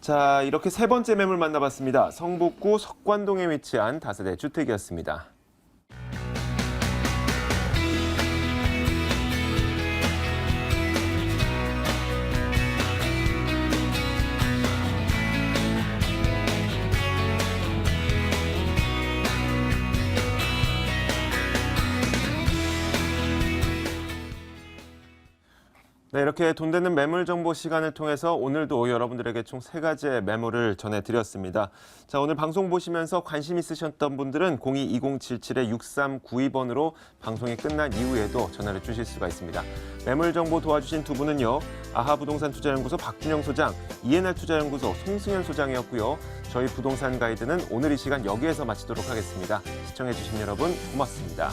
[SPEAKER 1] 자, 이렇게 세 번째 매물 만나봤습니다. 성북구 석관동에 위치한 다세대 주택이었습니다. 네, 이렇게 돈 되는 매물 정보 시간을 통해서 오늘도 여러분들에게 총 3가지의 매물을 전해드렸습니다. 자, 오늘 방송 보시면서 관심 있으셨던 분들은 02-2077-6392번으로 방송이 끝난 이후에도 전화를 주실 수가 있습니다. 매물 정보 도와주신 두 분은요, 아하부동산 투자연구소 박준영 소장, ENR 투자연구소 송승현 소장이었고요. 저희 부동산 가이드는 오늘 이 시간 여기에서 마치도록 하겠습니다. 시청해주신 여러분 고맙습니다.